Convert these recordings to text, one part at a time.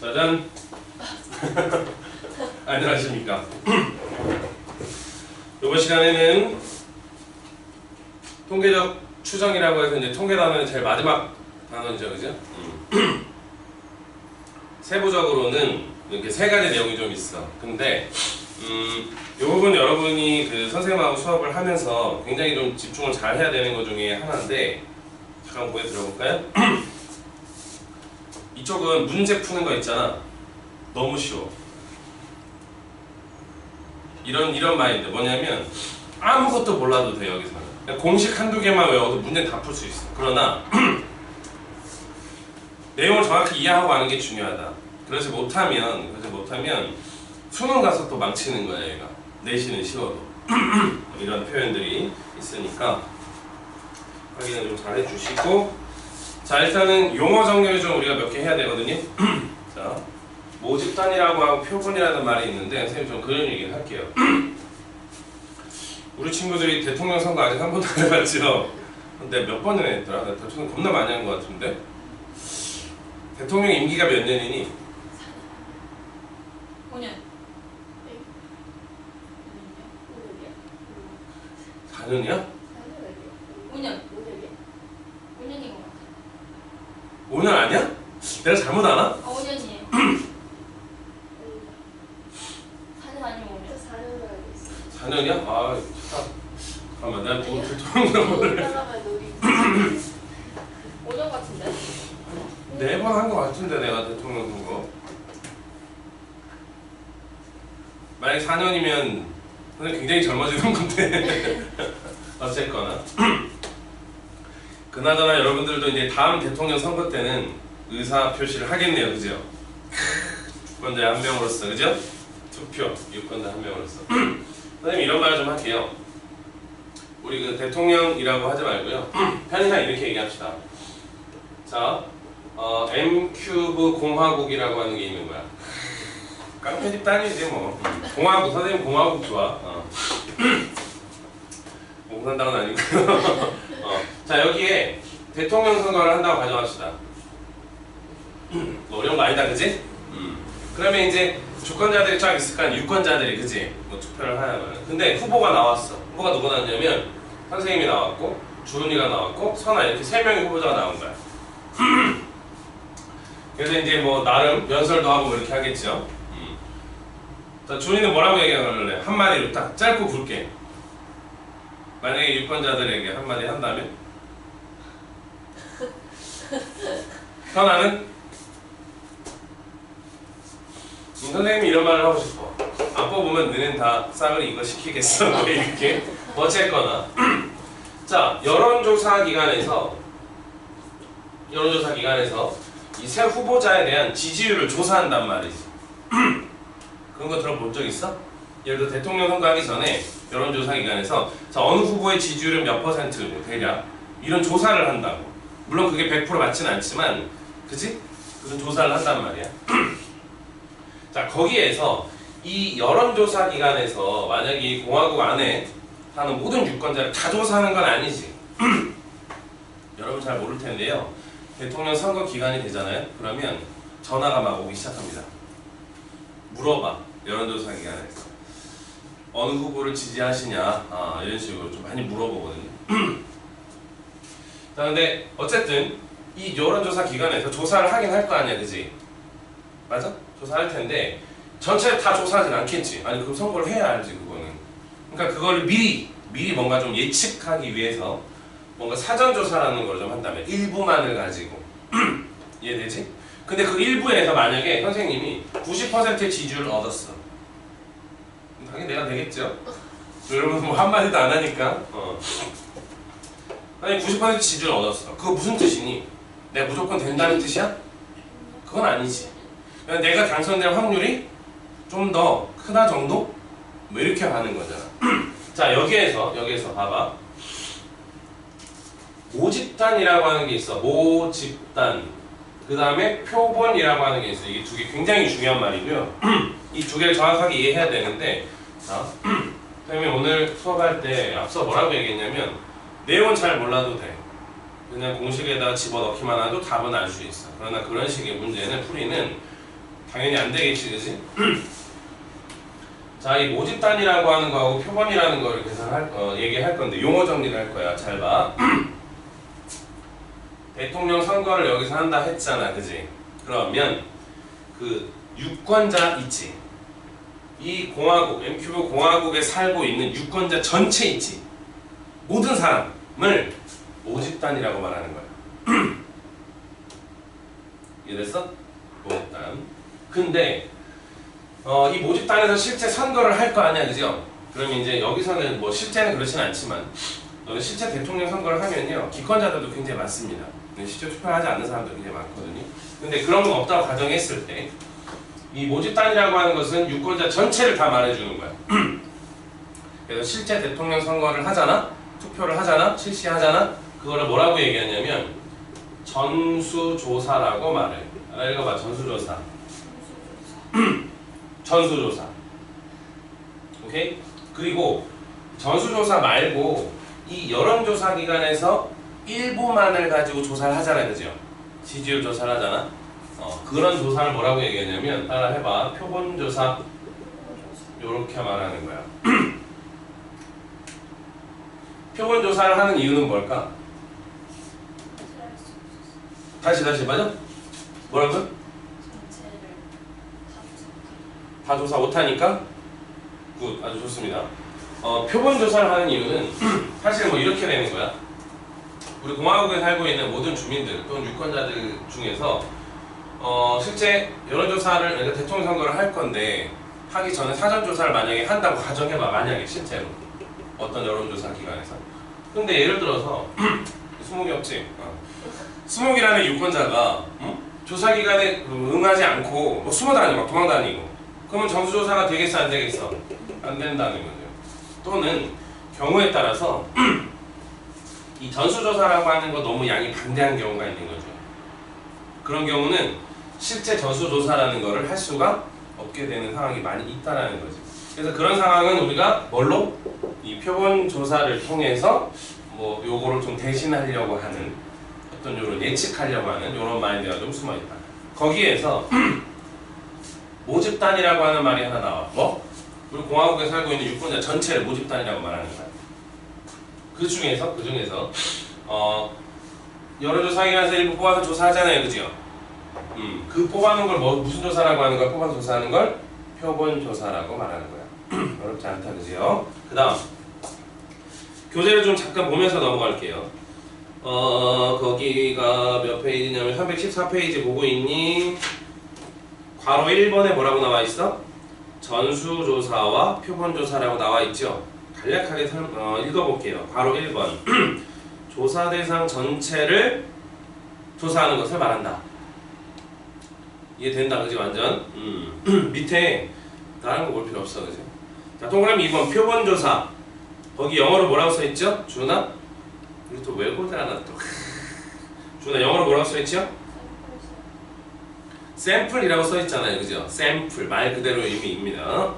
짜잔. 안녕하십니까. 이번 시간에는 통계적 추정이라고 해서 이제 통계 단어는 제일 마지막 단어죠, 그죠? 세부적으로는 이렇게 세 가지 내용이 좀 있어. 근데 이 부분 여러분이 그 선생님하고 수업을 하면서 굉장히 좀 집중을 잘 해야 되는 것 중에 하나인데, 잠깐 보여드려볼까요? 이쪽은 문제 푸는 거 있잖아. 너무 쉬워. 이런 마인드. 뭐냐면 아무것도 몰라도 돼, 여기서는. 그냥 공식 한두 개만 외워도 문제는 다 풀 수 있어. 그러나 내용을 정확히 이해하고 가는 게 중요하다. 그러지 못하면 수능 가서 또 망치는 거야, 얘가. 내신은 쉬워도. 이런 표현들이 있으니까 확인을 좀 잘 해주시고, 자, 일단은 용어 정리를 좀 우리가 몇 개 해야 되거든요. 자, 모집단이라고 하고 표본이라는 말이 있는데, 선생님 좀 그런 얘기를 할게요. 우리 친구들이 대통령 선거 아직 한 번도 안 해봤죠? 근데 몇 번이나 했더라? 나 대통령 겁나 많이 한 것 같은데? 대통령 임기가 몇 년이니? 5년. 4년이야? 5년. 5년인 것 같아. 5년 아니야? 내가 잘못 아나? 5년이에요. 4년 아니면 5년. 4년을 알고 있어. 4년이야? 아, 잠깐만, 내가 또 대통령을 따라가야 우리 5년 같은데? 4번 한 것 같은데, 내가 대통령 선거. 만약에 4년이면 굉장히 젊어지는 건데. 어쨌거나. 그나저나 여러분들도 이제 다음 대통령 선거 때는 의사 표시를 하겠네요, 그죠? 유권자의 한 명으로서, 그죠? 투표, 유권자 한 명으로서. 선생님 이런 말 좀 할게요. 우리 그 대통령이라고 하지 말고요. 편의상 이렇게 얘기합시다. 자, M³ 공화국이라고 하는 게 있는 거야. 깡패 집단이지 뭐. 공화국, 선생님 공화국 좋아. 공산당은 아니고요. 자, 여기에 대통령 선거를 한다고 가정합시다. 어려운 거 아니다, 그지? 그러면 이제 주권자들이 쫙 있을 거 아니야, 유권자들이, 그지? 뭐 투표를 하냐면. 근데 후보가 나왔어. 후보가 누가 나왔냐면 선생님이 나왔고, 주은이가 나왔고, 선아, 이렇게 3명의 후보자가 나온 거야. 그래서 이제 뭐 나름 연설도 하고 뭐 이렇게 하겠죠. 자, 주은이는 뭐라고 얘기하길래? 한마디로 딱 짧고 굵게. 만약에 유권자들에게 한마디 한다면? 선아는? 선생님이 이런 말을 하고 싶어. 안 뽑으면 너는 다 싸그리 이거 시키겠어. 이렇게. 어쨌거나. 자, 여론조사 기관에서 이 새 후보자에 대한 지지율을 조사한단 말이지. 그런 거 들어본 적 있어? 예를 들어 대통령 선거하기 전에 여론조사 기관에서 자, 어느 후보의 지지율은 몇 퍼센트 대략 이런 조사를 한다고. 물론 그게 100% 맞지는 않지만, 그지? 그런 조사를 한단 말이야. 자, 거기에서 이 여론조사 기관에서 만약에 이 공화국 안에 사는 모든 유권자를 다 조사하는 건 아니지. 여러분 잘 모를 텐데요. 대통령 선거 기간이 되잖아요. 그러면 전화가 막 오기 시작합니다. 물어봐. 여론조사 기관에서 어느 후보를 지지하시냐, 이런 식으로 좀 많이 물어보거든요. 자, 근데 어쨌든 이 여론조사 기관에서 조사를 하긴 할 거 아니야, 그지? 맞아? 조사할 텐데 전체 다 조사하진 않겠지. 아니, 그럼 선거를 해야 알지, 그거는. 그러니까 그거를 미리 뭔가 좀 예측하기 위해서 뭔가 사전조사라는 걸 좀 한다면 일부만을 가지고. 이해되지? 근데 그 일부에서 만약에 선생님이 90%의 지지율을 얻었어. 당연히 내가 되겠죠? 여러분 뭐 한마디도 안 하니까. 아니, 90% 지지율을 얻었어. 그거 무슨 뜻이니? 내가 무조건 된다는 뜻이야? 그건 아니지. 그냥 내가 당선될 확률이 좀 더 크다 정도? 뭐 이렇게 하는 거잖아. 자, 여기에서 봐봐. 모집단이라고 하는 게 있어. 모집단. 그 다음에 표본이라고 하는 게 있어. 이게 두 개 굉장히 중요한 말이고요. 이 두 개를 정확하게 이해해야 되는데, 자, 선생님이 오늘 수업할 때 앞서 뭐라고 얘기했냐면 내용은 잘 몰라도 돼. 그냥 공식에다 집어넣기만 해도 답은 알 수 있어. 그러나 그런 식의 문제는 풀이는 당연히 안 되겠지, 그지? 자, 이 모집단이라고 하는 거하고 표본이라는 거를 얘기할 건데 용어 정리를 할 거야. 잘 봐. 대통령 선거를 여기서 한다 했잖아, 그지? 그러면 그 유권자 있지? 이 공화국, MQ 공화국에 살고 있는 유권자 전체 있지? 모든 사람을 모집단이라고 말하는 거야. 이해됐어? 모집단. 근데 이 모집단에서 실제 선거를 할 거 아니야, 그죠? 그럼 이제 여기서는 뭐 실제는 그렇진 않지만 실제 대통령 선거를 하면요 기권자들도 굉장히 많습니다. 실제 투표하지 않는 사람도 굉장히 많거든요. 근데 그런 건 없다고 가정했을 때 이 모집단이라고 하는 것은 유권자 전체를 다 말해주는 거야. 그래서 실제 대통령 선거를 하잖아, 투표를 하잖아, 실시하잖아. 그거를 뭐라고 얘기하냐면 전수조사라고 말해. 읽어봐, 전수조사. 전수조사. 오케이? 그리고 전수조사 말고 이 여론조사 기관에서 일부만을 가지고 조사를 하잖아, 그죠? 지지율 조사를 하잖아. 그런 조사를 뭐라고 얘기하냐면 따라 해봐. 표본조사. 요렇게 말하는 거야. 표본조사를 하는 이유는 뭘까? 다시 맞아? 뭐라고? 전체를 다 조사 못하니까? 굿, 아주 좋습니다. 표본조사를 하는 이유는 사실 뭐 이렇게 되는 거야. 우리 공화국에 살고 있는 모든 주민들 또는 유권자들 중에서 실제 여론조사를, 그러니까 대통령 선거를 할 건데 하기 전에 사전조사를 만약에 한다고 가정해봐. 만약에 실제로 어떤 여론조사 기관에서. 근데 예를 들어서 20개 없지? 20이라는 유권자가 조사 기간에 응하지 않고 뭐 숨어다니고 막 도망다니고 그러면 전수조사가 되겠어 안 되겠어? 안 된다는 거죠. 또는 경우에 따라서 이 전수조사라고 하는 거 너무 양이 방대한 경우가 있는 거죠. 그런 경우는 실제 전수조사라는 거를 할 수가 없게 되는 상황이 많이 있다라는 거죠. 그래서 그런 상황은 우리가 뭘로? 이 표본조사를 통해서 뭐 요거를 좀 대신하려고 하는 어떤 요런 예측하려고 하는 요런 마인드가 좀 숨어있다. 거기에서 모집단이라고 하는 말이 하나 나와. 뭐? 우리 공화국에 살고 있는 유권자 전체를 모집단이라고 말하는 거야. 그 중에서 여론조사기관에서 일부 뽑아서 조사하잖아요, 그죠? 그 뽑아놓은 걸 무슨 조사라고 하는 거야? 뽑아서 조사하는 걸 표본조사라고 말하는 거야. 어렵지 않다, 그죠? 그 다음 교재를 좀 잠깐 보면서 넘어갈게요. 거기가 몇 페이지냐면 314페이지 보고 있니? 괄호 1번에 뭐라고 나와 있어? 전수조사와 표본조사라고 나와 있죠? 간략하게 읽어볼게요. 괄호 1번 조사 대상 전체를 조사하는 것을 말한다. 이해된다, 그지? 완전. 밑에 다른 거 볼 필요 없어, 그지? 자, 동그라미 2번 표본조사. 거기 영어로 뭐라고 써있죠? 준아? 우리 또 외고들 하나 또. 준아, 영어로 뭐라고 써있죠? 샘플이라고 써있잖아요, 그죠? 샘플, 말 그대로 의미입니다.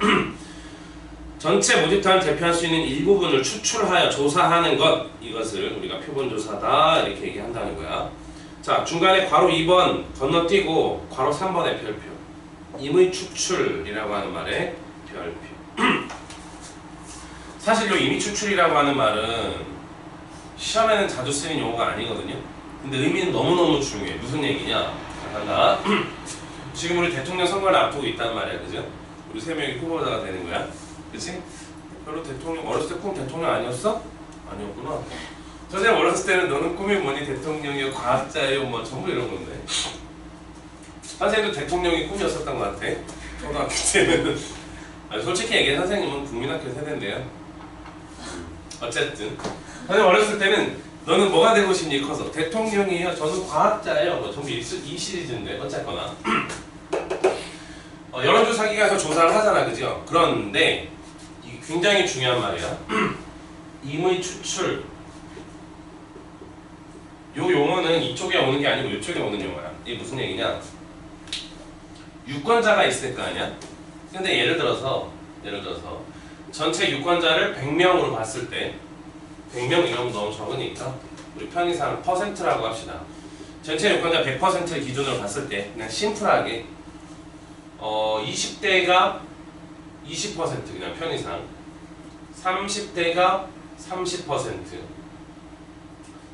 전체 모집단을 대표할 수 있는 일부분을 추출하여 조사하는 것, 이것을 우리가 표본조사다 이렇게 얘기한다는 거야. 자, 중간에 괄호 2번 건너뛰고 괄호 3번의 별표. 임의 추출이라고 하는 말의 별표. 사실 이 임의 추출이라고 하는 말은 시험에는 자주 쓰는 용어가 아니거든요. 근데 의미는 너무너무 중요해. 무슨 얘기냐? 자, 간다. 지금 우리 대통령 선거를 앞두고 있단 말이야, 그죠? 우리 3명이 후보자가 되는 거야. 그치? 별로 대통령, 어렸을 때 꿈 대통령 아니었어? 아니었구나. 선생님 어렸을 때는 너는 꿈이 뭐니? 대통령이요, 과학자예요, 뭐 전부 이런 건데. 선생님도 대통령이 꿈이었었던 것 같아. 초등학교 때는. 아니, 솔직히 얘기해, 선생님은 국민학교 세대인데요. 어쨌든 선생님 어렸을 때는 너는 뭐가 되고 싶니? 커서 대통령이에요. 저는 과학자예요. 뭐 전부 이 시리즈인데 어쨌거나. 여론조사기가 가서 조사를 하잖아, 그죠? 그런데 이게 굉장히 중요한 말이야. 임의 추출. 요 용어는 이쪽에 오는 게 아니고 이쪽에 오는 용어야. 이게 무슨 얘기냐? 유권자가 있을 거 아니야? 근데 예를 들어서 전체 유권자를 100명으로 봤을 때 100명 이러면 너무 적으니까 우리 편의상 퍼센트라고 합시다. 전체 유권자 100%를 기준으로 봤을 때 그냥 심플하게 20대가 20% 그냥 편의상, 30대가 30%,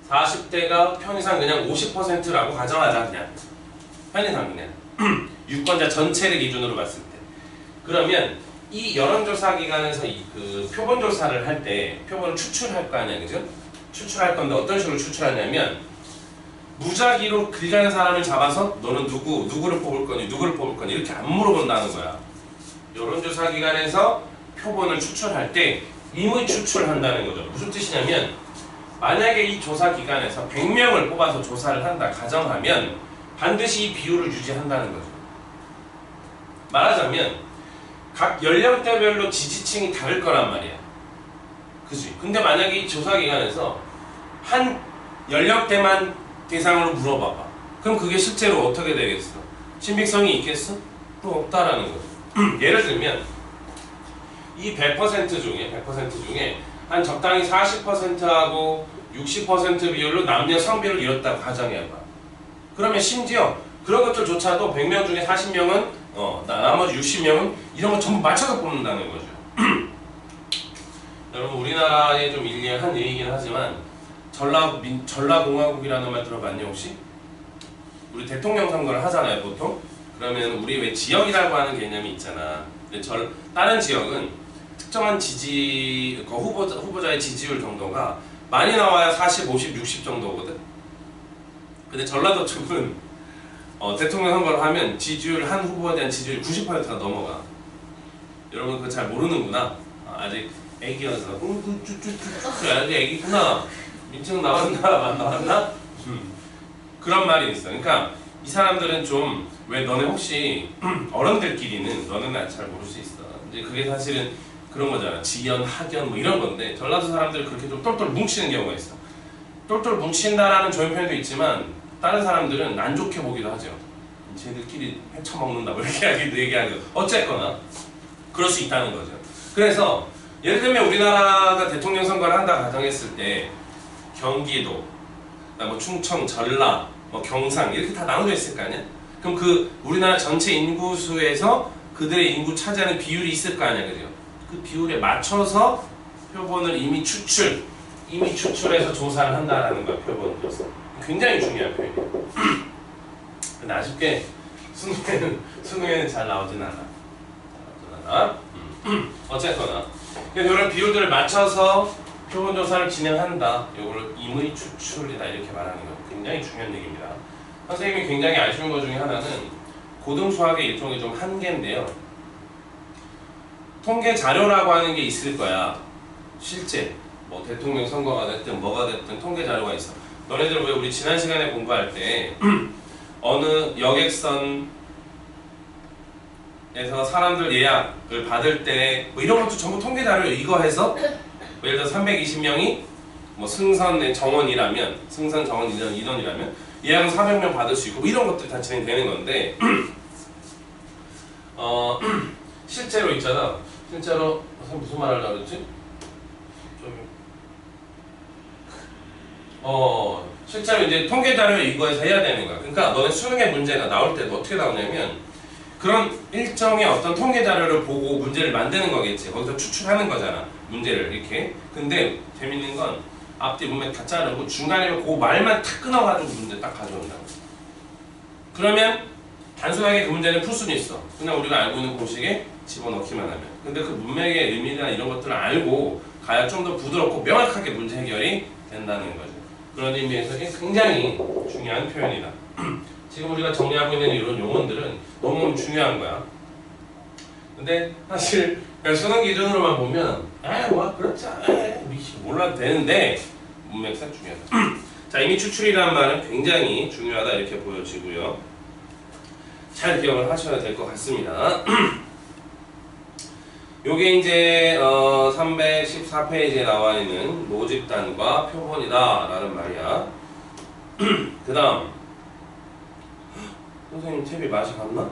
40대가 편의상 그냥 50%라고 가정하자. 그냥 편의상 그냥 유권자 전체를 기준으로 봤을 때. 그러면 이 여론조사 기관에서 그 표본 조사를 할 때 표본을 추출할 거 아니야, 그죠? 추출할 건데 어떤 식으로 추출하냐면 무작위로 길 가는 사람을 잡아서 너는 누구를 뽑을 거니 누구를 뽑을 거니 이렇게 안 물어본다는 거야. 여론조사 기관에서 표본을 추출할 때 임의 추출한다는 거죠. 무슨 뜻이냐면 만약에 이 조사 기관에서 100명을 뽑아서 조사를 한다 가정하면 반드시 이 비율을 유지한다는 거죠. 말하자면 각 연령대별로 지지층이 다를 거란 말이야. 그지? 근데 만약에 이 조사 기관에서 한 연령대만 대상으로 물어봐봐. 그럼 그게 실제로 어떻게 되겠어? 신빙성이 있겠어? 또 없다라는 거죠. 예를 들면 이 100% 중에 한 적당히 40%하고 60% 비율로 남녀 성비를 이뤘다고 가정해봐. 그러면 심지어 그런 것들조차도 100명 중에 40명은 나머지 60명은 이런 거 전부 맞춰서 뽑는다는 거죠. 여러분 우리나라의 좀 일리한 얘기긴 하지만 전라공화국이라는 말 들어봤니 혹시? 우리 대통령 선거를 하잖아요 보통. 그러면 우리 왜 지역이라고 하는 개념이 있잖아. 근데 다른 지역은 특정한 후보자의 지지율 정도가 많이 나와야 40, 50, 60 정도거든. 근데 전라도 쪽은 대통령 선거를 하면 지지율 한 후보에 대한 지지율이 90%가 넘어가. 여러분 그거 잘 모르는구나. 아직 애기여서 아직 애기구나. 민증 나왔나 안 나왔나? 그런 말이 있어. 그러니까 이 사람들은 좀 왜 너네 혹시 어른들끼리는 너는 날 잘 모를 수 있어. 이제 그게 사실은 그런 거잖아. 지연, 학연 뭐 이런 건데 전라도 사람들이 그렇게 좀 똘똘 뭉치는 경우가 있어. 똘똘 뭉친다라는 좋은 표현도 있지만 다른 사람들은 안 좋게 보기도 하죠. 쟤들끼리 헤쳐먹는다 뭐 이렇게 얘기하는 거. 어쨌거나 그럴 수 있다는 거죠. 그래서 예를 들면 우리나라가 대통령 선거를 한다 가정했을 때 경기도, 뭐 충청, 전라, 뭐 경상 이렇게 다 나눠져 있을 거 아니야? 그럼 그 우리나라 전체 인구수에서 그들의 인구 차지하는 비율이 있을 거 아니야, 그죠? 그 비율에 맞춰서 표본을 이미 추출해서 조사를 한다라는 거야, 표본을. 굉장히 중요한 표현이야. 근데 아쉽게 수능에는 잘 나오진 않아. 어쨌거나 이런 비율들을 맞춰서 표본 조사를 진행한다. 이걸 임의 추출이다 이렇게 말하는 거 굉장히 중요한 얘기입니다. 선생님이 굉장히 아쉬운 것 중에 하나는 고등수학의 일종의 좀 한계인데요. 통계 자료라고 하는 게 있을 거야. 실제 뭐 대통령 선거가 됐든 뭐가 됐든 통계 자료가 있어. 너네들 왜 우리 지난 시간에 공부할 때 어느 여객선에서 사람들 예약을 받을 때 뭐 이런 것도 전부 통계 자료 이거 해서 뭐 예를 들어 320명이 뭐 승선 정원이라면 승선 정원 인원이라면 예약은 400명 받을 수 있고 뭐 이런 것들이 다 진행되는 건데 실제로 있잖아. 실제로 선생님 무슨 말 하려고 그랬지? 실제로 이제 통계 자료를 이거에서 해야 되는 거야. 그러니까 너네 수능의 문제가 나올 때도 어떻게 나오냐면 그런 일정의 어떤 통계 자료를 보고 문제를 만드는 거겠지. 거기서 추출하는 거잖아. 문제를 이렇게. 근데 재밌는 건 앞뒤 문맥 다 자르고 중간에 그 말만 탁 끊어가지고 문제 딱 가져온다고. 그러면 단순하게 그 문제는 풀 수는 있어. 그냥 우리가 알고 있는 공식에 집어넣기만 하면. 근데 그 문맥의 의미나 이런 것들을 알고 가야 좀 더 부드럽고 명확하게 문제 해결이 된다는 거죠. 그런 의미에서 이게 굉장히 중요한 표현이다. 지금 우리가 정리하고 있는 이런 용어들은 너무 중요한 거야. 근데 사실 그냥 수능 기준으로만 보면 뭐 그렇지 몰라도 되는데 문맥상 중요하다. 자, 이미 추출이라는 말은 굉장히 중요하다 이렇게 보여지고요. 잘 기억을 하셔야 될 것 같습니다. 요게 이제 314페이지에 나와 있는 모집단과 표본이다 라는 말이야. 그 다음 선생님 탭이 맛이 갔나?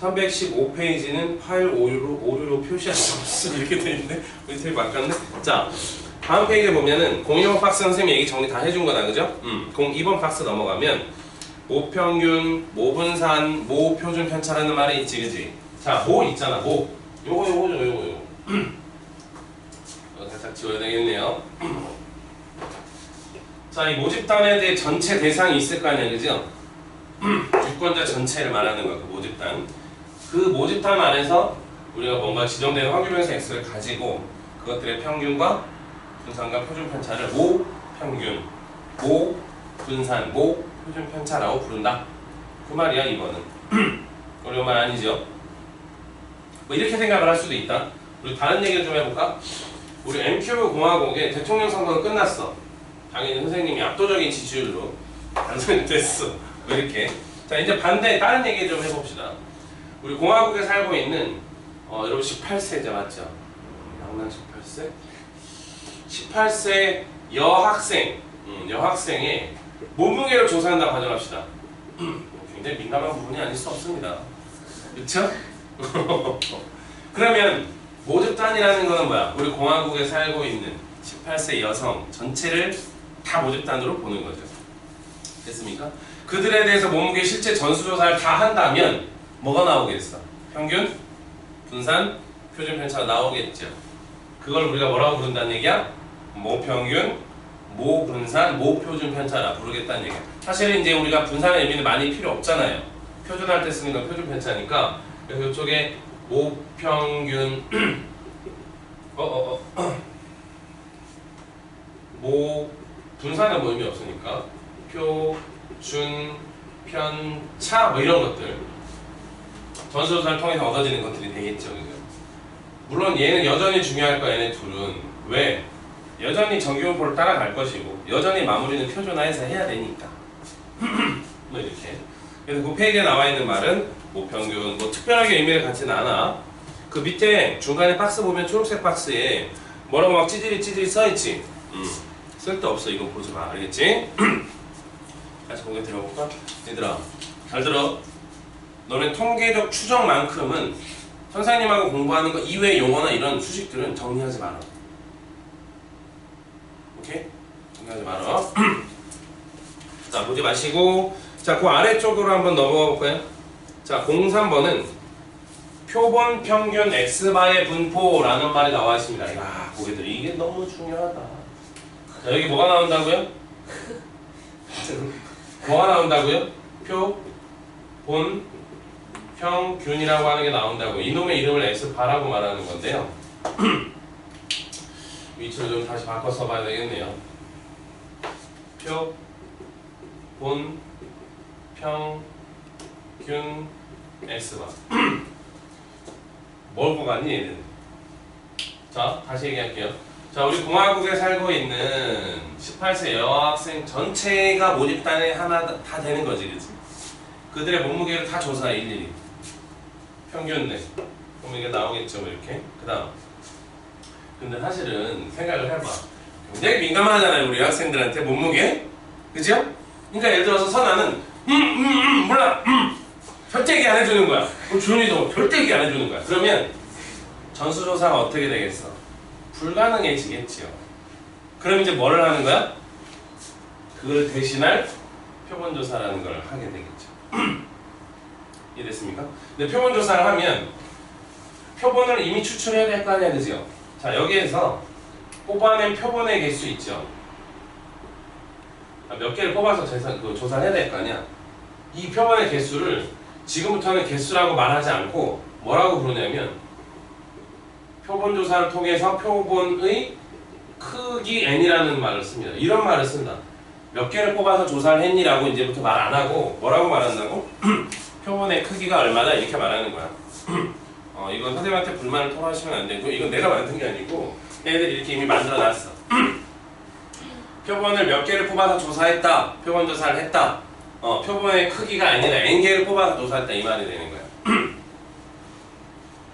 315페이지는 파일 오류로 표시할 수 없음 이렇게 되는데 우리 탭이 바꿨네? 자, 다음 페이지에 보면은 01번 박스 선생님이 얘기 정리 다 해준 거다, 그죠? 02번 박스 넘어가면 모평균, 모분산, 모표준 편차라는 말이 있지, 그지? 자, 모 있잖아, 모. 요거. 이거 살짝 지워야 되겠네요. 자, 이 모집단에 대해 전체 대상이 있을 거 아니야, 그죠? 유권자 전체를 말하는 거야, 그 모집단. 그 모집단 안에서 우리가 뭔가 지정된 확률변수 x를 가지고 그것들의 평균과 분산과 표준 편차를 모평균, 모분산, 모표준 편차라고 부른다. 그 말이야, 이거는. 어려운 말 아니죠? 뭐 이렇게 생각을 할 수도 있다. 우리 다른 얘기를 좀 해볼까? 우리 M큐브 공화국의 대통령 선거가 끝났어. 당연히 선생님이 압도적인 지지율로 당선이 됐어. 뭐 이렇게. 자, 이제 반대 다른 얘기 좀 해봅시다. 우리 공화국에 살고 있는 여러분 18세죠, 맞죠? 양랑 18세? 18세 여학생의 몸무게를 조사한다고 가정합시다. 굉장히 민감한 부분이 아닐 수 없습니다. 그쵸? 그러면 모집단이라는 거는 뭐야? 우리 공화국에 살고 있는 18세 여성 전체를 다 모집단으로 보는 거죠. 됐습니까? 그들에 대해서 몸무게 실제 전수조사를 다 한다면 뭐가 나오겠어? 평균, 분산, 표준 편차가 나오겠죠. 그걸 우리가 뭐라고 부른다는 얘기야? 모평균, 모분산, 모표준 편차라 부르겠다는 얘기야. 사실은 이제 우리가 분산의 의미는 많이 필요 없잖아요. 표준할 때 쓰는 건 표준 편차니까. 그래서 이쪽에 모평균 모 분산은 뭐 의미 없으니까 표준 편차 뭐 이런 것들 전수조사를 통해서 얻어지는 것들이 되겠죠. 그죠? 물론 얘는 여전히 중요할 거야. 얘네 둘은 왜? 여전히 정규분포를 따라갈 것이고 여전히 마무리는 표준화해서 해야 되니까 뭐 이렇게. 그래서 그 페이지에 나와 있는 말은 모평균 뭐 특별하게 의미를 갖지는 않아. 그 밑에 중간에 박스 보면 초록색 박스에 뭐라고 막 찌질이 써있지. 쓸데없어. 이거 보지 마. 알겠지? 다시 고개 들어볼까? 얘들아 잘 들어. 너네 통계적 추정만큼은 선생님하고 공부하는 거 이외의 용어나 이런 수식들은 정리하지 마라. 오케이? 정리하지 마라. 자, 보지 마시고 자, 그 아래쪽으로 한번 넘어가 볼까요? 자, 03번은 표본 평균 x바의 분포라는 말이 나와 있습니다. 야, 보게들 이게 너무 중요하다. 자, 여기 뭐가 나온다고요? 뭐가 나온다고요? 표본 평균이라고 하는 게 나온다고. 이놈의 이름을 x바라고 말하는 건데요. 위치를 좀 다시 바꿔 써봐야 되겠네요. 표본 평균 x바. 뭘 보가니 얘는? 자, 다시 얘기할게요. 자, 우리 공화국에 살고 있는 18세 여학생 전체가 모집단에 하나 다 되는 거지, 그치? 그들의 몸무게를 다 조사해, 일일이. 평균 내. 그럼 이게 나오겠죠, 뭐 이렇게. 그 다음. 근데 사실은 생각을 해봐. 굉장히 민감하잖아요, 우리 학생들한테 몸무게? 그죠? 그러니까 예를 들어서 선아는 몰라 절대 얘기 안 해주는 거야. 그럼 준이도 절대 얘기 안 해주는 거야. 그러면 전수조사가 어떻게 되겠어? 불가능해지겠지요. 그럼 이제 뭐를 하는 거야? 그걸 대신할 표본조사라는 걸 하게 되겠죠. 이해됐습니까? 근데 표본조사를 하면 표본을 이미 추출해야 될 거 아니야, 그죠? 자, 여기에서 뽑아낸 표본의 개수 있죠. 몇 개를 뽑아서 조사를 해야 될 거 아니야. 이 표본의 개수를 지금부터는 개수라고 말하지 않고 뭐라고 부르냐면 표본조사를 통해서 표본의 크기 n이라는 말을 씁니다. 이런 말을 쓴다. 몇 개를 뽑아서 조사를 했니라고 이제부터 말 안 하고 뭐라고 말한다고? 표본의 크기가 얼마나 이렇게 말하는 거야. 이건 선생님한테 불만을 토로하시면 안 되고 이건 내가 만든 게 아니고 얘네들이 이렇게 이미 만들어 놨어. 표본을 몇 개를 뽑아서 조사했다. 표본 조사를 했다. 표본의 크기가 아니라 n개를 뽑아서 조사했다 이 말이 되는 거야.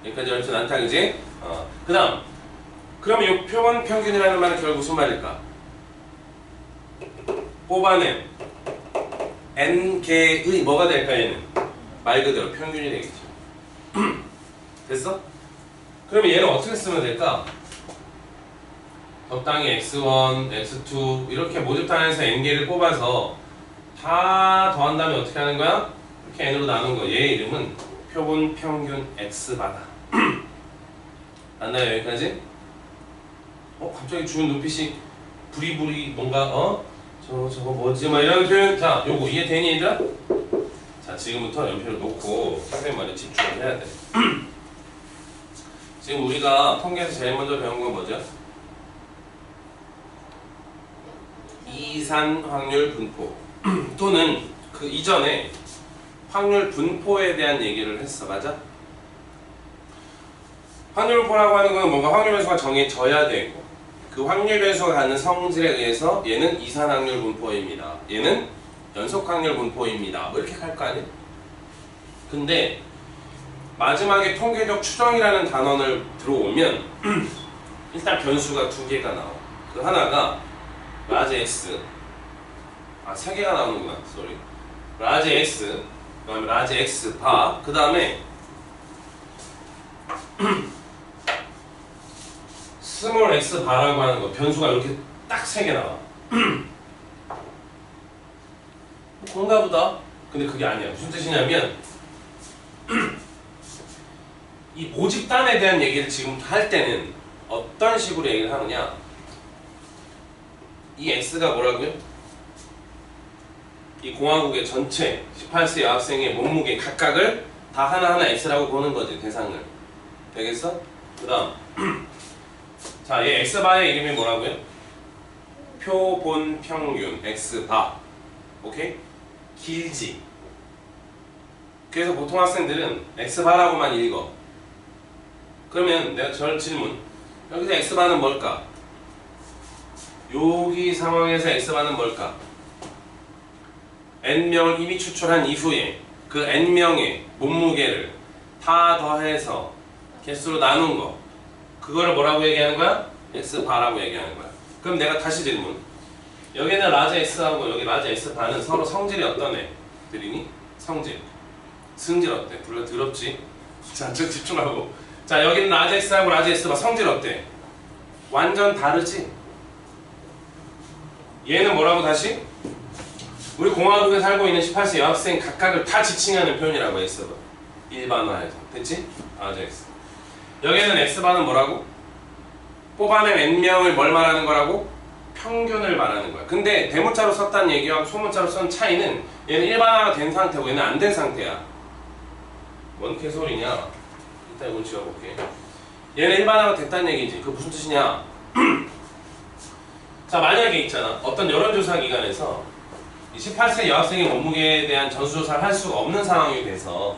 여기까지 어렵진 않다, 그지? 그 다음 그럼 이 표본 평균이라는 말은 결국 무슨 말일까? 뽑아낸 n개의 뭐가 될까 얘는? 말 그대로 평균이 되겠죠. 됐어? 그러면 얘를 어떻게 쓰면 될까? 적당히 x1, x2 이렇게 모집단에서 n개를 뽑아서 다 더한 다음에 어떻게 하는 거야? 이렇게 n으로 나눈 거. 얘 이름은 표본 평균 x바다. 맞나요 여기까지? 갑자기 주은 눈빛이 부리부리 뭔가 저거 뭐지? 막 이런 표현. 자, 요거 이해되니 얘들아? 자, 지금부터 연필을 놓고 선생님 말에 집중을 해야 돼. 지금 우리가 통계에서 제일 먼저 배운 건 뭐죠? 이산 확률 분포 또는 그 이전에 확률 분포에 대한 얘기를 했어. 맞아? 확률 분포라고 하는 건 뭔가 확률 변수가 정해져야 되고 그 확률 변수가 갖는 성질에 의해서 얘는 이산 확률 분포입니다. 얘는 연속 확률 분포입니다. 뭐 이렇게 할 거 아니야? 근데 마지막에 통계적 추정이라는 단원을 들어오면 일단 변수가 두 개가 나와. 그 하나가 라지 x 세 개가 나오는구나. 쏘리. 라지 x 그 다음에 라지 x 바 그 다음에 스몰 x 바라고 하는 거 변수가 이렇게 딱 세 개 나와. 그런가 보다. 근데 그게 아니야. 무슨 뜻이냐면 이 모집단에 대한 얘기를 지금부터 할 때는 어떤 식으로 얘기를 하느냐, 이 x가 뭐라고요? 이 공화국의 전체 18세 여학생의 몸무게 각각을 다 하나하나 x라고 보는 거지, 대상을. 되겠어? 그 다음 자, 얘 x바의 이름이 뭐라고요? 표본 평균 x바. 오케이? 길지. 그래서 보통 학생들은 x바라고만 읽어. 그러면 내가 저 질문, 여기서 x바는 뭘까? 여기 상황에서 x바는 뭘까? n명을 이미 추출한 이후에 그 n명의 몸무게를 다 더해서 개수로 나눈 거, 그거를 뭐라고 얘기하는 거야? x바라고 얘기하는 거야. 그럼 내가 다시 질문, 여기는 라지 x하고 여기 라지 x바는 서로 성질이 어떤 애들이니? 성질. 승질 어때? 불러 더럽지? 자, 쭉 집중하고. 자, 여기는 라지 x하고 라지 x바 성질 어때? 완전 다르지? 얘는 뭐라고 다시? 우리 공화국에 살고 있는 18세 여학생 각각을 다 지칭하는 표현이라고 x바. 일반화해서. 됐지? 라지 x. 여기는 x바는 뭐라고? 뽑아낸 n명을 뭘 말하는 거라고? 평균을 말하는 거야. 근데 대문자로 썼다는 얘기와 소문자로 쓴 차이는 얘는 일반화가 된 상태고 얘는 안 된 상태야. 뭔 개소리냐? 일단 이건 지워볼게. 얘는 일반화가 됐다는 얘기지. 그게 무슨 뜻이냐? 자, 만약에 있잖아, 어떤 여론조사 기관에서 18세 여학생의 몸무게에 대한 전수조사를 할 수가 없는 상황이 돼서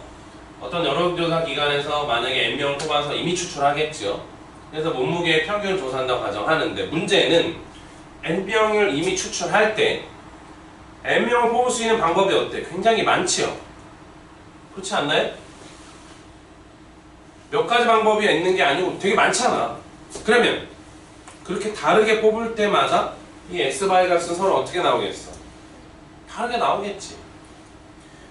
어떤 여론조사 기관에서 만약에 n명을 뽑아서 이미 추출하겠죠. 그래서 몸무게의 평균을 조사한다고 가정하는데, 문제는 n명을 이미 추출할 때 n명을 뽑을 수 있는 방법이 어때? 굉장히 많지요. 그렇지 않나요? 몇 가지 방법이 있는 게 아니고 되게 많잖아. 그러면 그렇게 다르게 뽑을 때마다 이 x바의 값은 서로 어떻게 나오겠어? 다르게 나오겠지.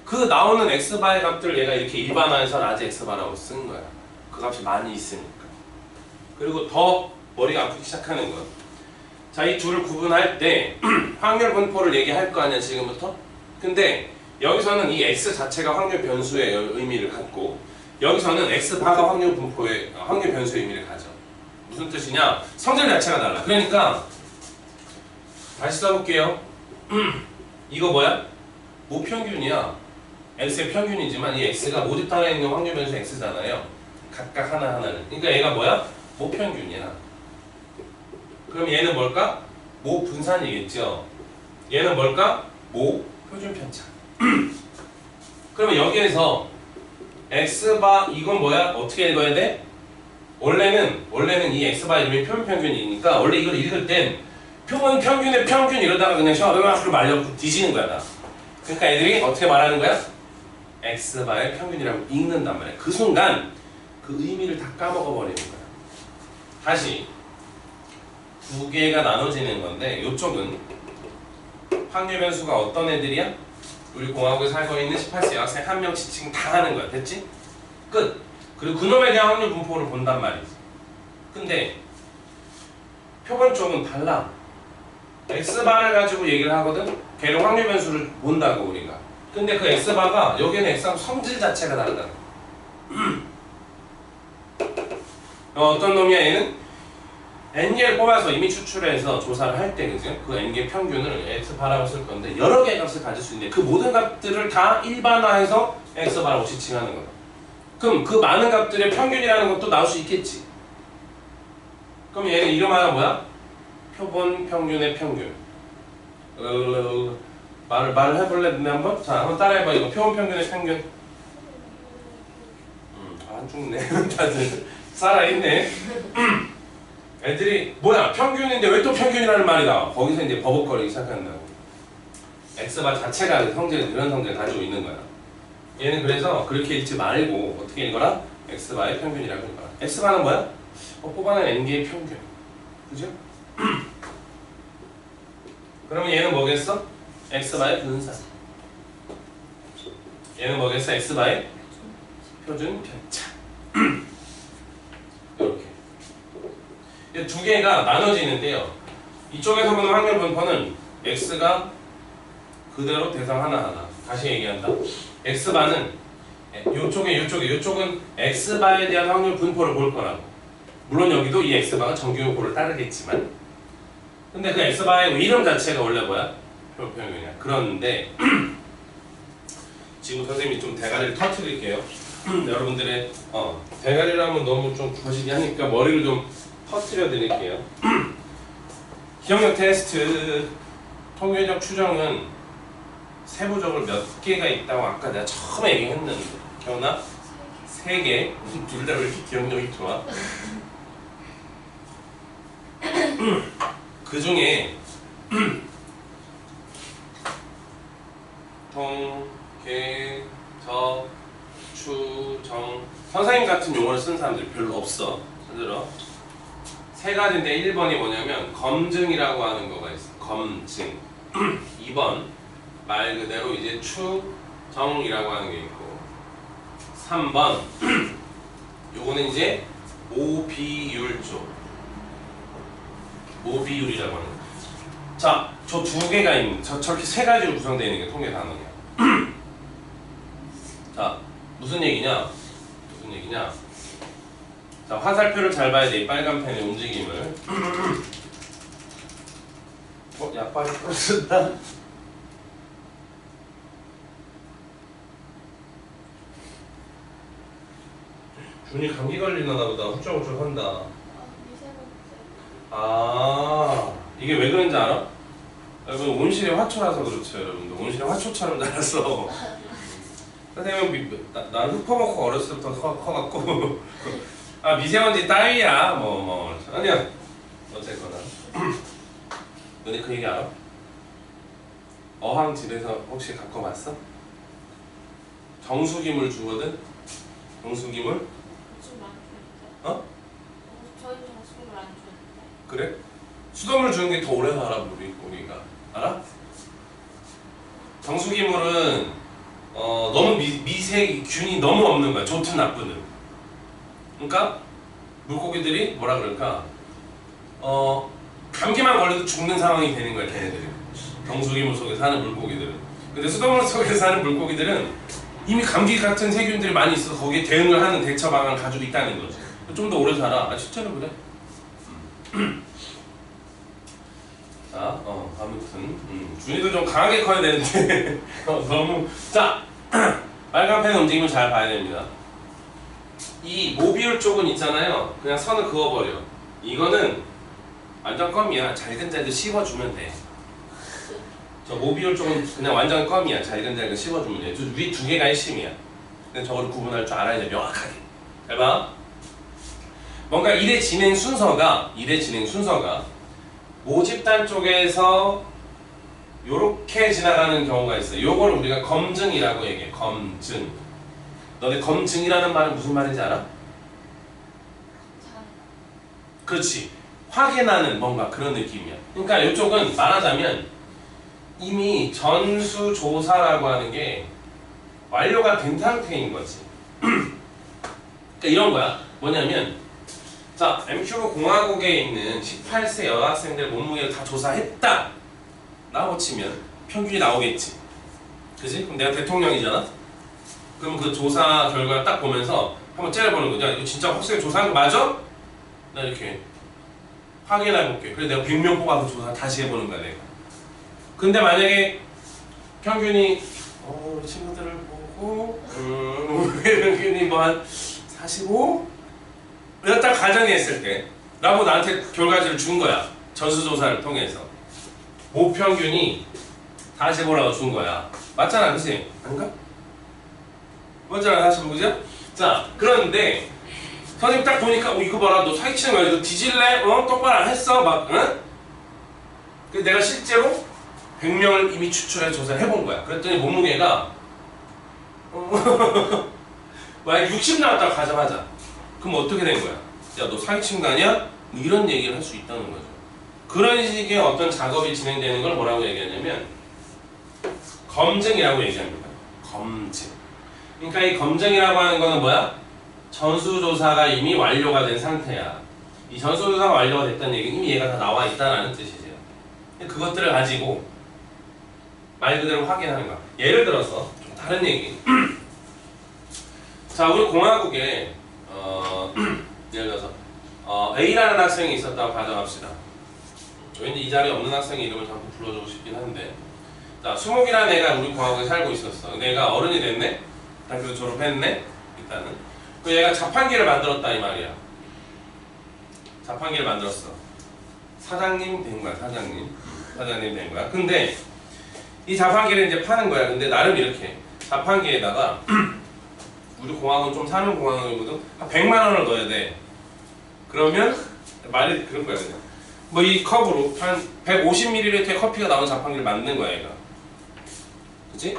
그 나오는 x바의 값들을 얘가 이렇게 일반화해서 라지 x바라고 쓴 거야. 그 값이 많이 있으니까. 그리고 더 머리가 아프기 시작하는 거야. 자, 이 둘을 구분할 때 확률 분포를 얘기할 거 아니야, 지금부터? 근데 여기서는 이 x 자체가 확률 변수의 의미를 갖고, 여기서는 x바가 확률 분포의 확률 변수의 의미를 가져. 무슨 뜻이냐? 성질 자체가 달라. 그러니까 다시 써볼게요. 이거 뭐야? 모평균이야. x의 평균이지만 이 x가 모집단에 있는 확률 변수 x잖아요. 각각 하나하나를. 그러니까 얘가 뭐야? 모평균이야. 그럼 얘는 뭘까? 모분산이겠죠. 얘는 뭘까? 모표준편차. 그러면 여기에서 x바 이건 뭐야? 어떻게 읽어야 돼? 원래는 이 x바 이름이 표본평균이니까 원래 이걸 읽을 땐 표본평균의 평균 이러다가 그냥 셔르르 말려 뒤지는 거야 다. 그러니까 애들이 어떻게 말하는 거야? x바의 평균이라고 읽는단 말이야. 그 순간 그 의미를 다 까먹어 버리는 거야. 다시 두 개가 나눠지는 건데, 이쪽은 확률 변수가 어떤 애들이야? 우리 공화국에 살고 있는 18세 여학생 한 명 지칭 다 하는 거야. 됐지? 끝. 그리고 그놈에 대한 확률 분포를 본단 말이지. 근데 표본 쪽은 달라. x바를 가지고 얘기를 하거든? 걔를 확률 변수를 본다고 우리가. 근데 그 x바가 여기는 x하고 성질 자체가 다르다. 어떤 놈이야 얘는? n개를 뽑아서 이미 추출해서 조사를 할 때 그죠? 그 n개 평균을 x바라고 쓸 건데 여러 개의 값을 가질 수 있는데 그 모든 값들을 다 일반화해서 x바라고 지칭하는 거야. 그럼 그 많은 값들의 평균이라는 것도 나올 수 있겠지. 그럼 얘는 이름 하나 뭐야? 표본 평균의 평균. 말을 해볼래? 한번? 자, 한번 따라해봐. 이거 표본 평균의 평균. 안 죽네. 다들 살아있네. 애들이 뭐야? 평균인데 왜 또 평균이라는 말이 나와? 거기서 이제 버벅거리기 시작한다고. x바 자체가 성질, 이런 성질을 가지고 있는 거야. 얘는 그래서 그렇게 읽지 말고 어떻게 읽어라? x바의 평균이라고 읽어라. x바는 뭐야? 뽑아낸 n개의 평균. 그죠? 그러면 얘는 뭐겠어? x바의 분사. 얘는 뭐겠어? x바의 표준 편차. 이렇게. 이 두 개가 나눠지는데요. 이쪽에서 보는 확률 분포는 x가 그대로 대상 하나하나. 다시 얘기한다. x바는 요쪽은 x바에 대한 확률 분포를 볼 거라고. 물론 여기도 이 x바가 정규분포를 따르겠지만, 근데 그 x바의 이름 자체가 원래 뭐야? 표현이야. 그런데 지금 선생님이 좀 대가리를 터뜨릴게요. 여러분들의 대가리를 하면 너무 좀 거시기 하니까 머리를 좀 터뜨려 드릴게요. 기억력 테스트 통계적 추정은 세부적으로 몇 개가 있다고 아까 내가 처음에 얘기했는데 기억나? 3개. 둘 다 왜 이렇게 기억력이 좋아? 그 중에 통, 계, 적, 추, 정 선생님 같은 용어를 쓰는 사람들이 별로 없어. 들어. 3가지인데 1번이 뭐냐면 검증이라고 하는 거가 있어. 검증. 2번 말 그대로 이제 추, 정이라고 하는 게 있고 3번 요거는 이제 모비율 쪽. 모비율이라고 하는 거. 자, 저 2개가 있는 저렇게 3가지로 구성되어 있는 게 통계 단어냐. 자, 무슨 얘기냐? 자, 화살표를 잘 봐야 돼. 이 빨간 펜의 움직임을. 약발이 떨어졌다. 준이 감기 걸리나 보다. 훌쩍훌쩍 한다. 아, 이게 왜 그런지 알아? 여러분 온실의 화초라서 그렇죠. 여러분들 온실의 화초처럼 자랐어. 선생님 난 흙퍼먹고 어렸을 때부터 커갖고 아 미세먼지 따위야 뭐 아니야 어쨌거나. 너네 그 얘기 알아? 어항 집에서 혹시 갖고 봤어? 정수기물 주거든? 정수기물? 어? 저희 정수기물 안 주는데. 그래? 수돗물 주는 게 더 오래 살아 우리가 알아? 정수기물은 너무 미세균이 너무 없는 거야. 좋든 나쁘든. 그러니까 물고기들이 뭐라 그럴까? 감기만 걸려도 죽는 상황이 되는 거야 걔네들이. 정수기물 속에 사는 물고기들은. 근데 수돗물 속에 사는 물고기들은 이미 감기 같은 세균들이 많이 있어서 거기에 대응을 하는 대처 방안을 가지고 있다는 거지. 좀 더 오래 살아. 아 실제로 그래. 자, 아무튼 준이도 좀 강하게 커야 되는데 너무. 자, 빨간 펜 움직임을 잘 봐야 됩니다. 이 모비율 쪽은 있잖아요. 그냥 선을 그어버려. 이거는 완전 껌이야. 잘근잘근 씹어주면 돼. 저 모비율 쪽은 그냥 완전 껌이야. 잘근잘근 씹어주면 돼. 위 2개가 핵심이야. 근데 저걸 구분할 줄 알아야 돼. 명확하게. 잘 봐. 뭔가 일의 진행 순서가 모집단 쪽에서 요렇게 지나가는 경우가 있어요. 요걸 우리가 검증이라고 얘기해. 검증. 너네 검증이라는 말은 무슨 말인지 알아? 그렇지. 확인하는 뭔가 그런 느낌이야. 그러니까 이쪽은 말하자면 이미 전수조사라고 하는 게 완료가 된 상태인 거지. 그러니까 이런 거야. 뭐냐면 자, MQ 공화국에 있는 18세 여학생들 몸무게를 다 조사했다 라고 치면 평균이 나오겠지. 그지? 그럼 내가 대통령이잖아? 그럼 그 조사 결과를 딱 보면서 한번 째려보는 거죠. 이거 진짜 확실히 조사한 거 맞아? 나 이렇게 확인해볼게. 그래서 내가 100명 뽑아서 조사 다시 해보는 거야, 내가. 근데 만약에 평균이, 우리 친구들을 보고, 평균이 뭐 한 45? 내가 딱 가정했을 때, 라고 나한테 결과지를 준 거야. 전수조사를 통해서. 모평균이 45라고 준 거야. 맞잖아, 그치? 아닌가? 맞잖아, 45, 그죠? 자, 그런데, 선생님 딱 보니까, 이거 봐라, 너 사기치는 거야. 너 뒤질래? 똑바로 안 했어? 막, 응? 그래서 내가 실제로 100명을 이미 추출해서 조사를 해본 거야. 그랬더니 몸무게가, 만약 60 나왔다고 가정하자. 그럼 어떻게 된 거야? 야, 너 사기친 거 아니야? 뭐 이런 얘기를 할 수 있다는 거죠. 그런 식의 어떤 작업이 진행되는 걸 뭐라고 얘기하냐면, 검증이라고 얘기합니다. 검증. 그러니까 이 검증이라고 하는 거는 뭐야? 전수조사가 이미 완료가 된 상태야. 이 전수조사가 완료가 됐다는 얘기는 이미 얘가 다 나와 있다는 뜻이세요. 그것들을 가지고 말 그대로 확인하는 거야. 예를 들어서 좀 다른 얘기. 자, 우리 공화국에 예를 들어서 A라는 학생이 있었다고 가정합시다. 왠지 이 자리에 없는 학생의 이름을 자꾸 불러주고 싶긴 한데, 자, 수목이라는 애가 우리 공화국에 살고 있었어. 근데 얘가 어른이 됐네? 대학교 졸업했네? 일단은. 그 얘가 자판기를 만들었다 이 말이야. 자판기를 만들었어. 사장님 된 거야, 사장님. 사장님 된 거야. 근데 이 자판기를 이제 파는 거야. 근데 나름 이렇게 자판기에다가 우리 공항은 좀 사는 공항이거든. 한 100만 원을 넣어야 돼. 그러면 말이 그런 거야 그냥. 뭐 이 컵으로 한 150ml의 커피가 나오는 자판기를 만든 거야 얘가. 그치?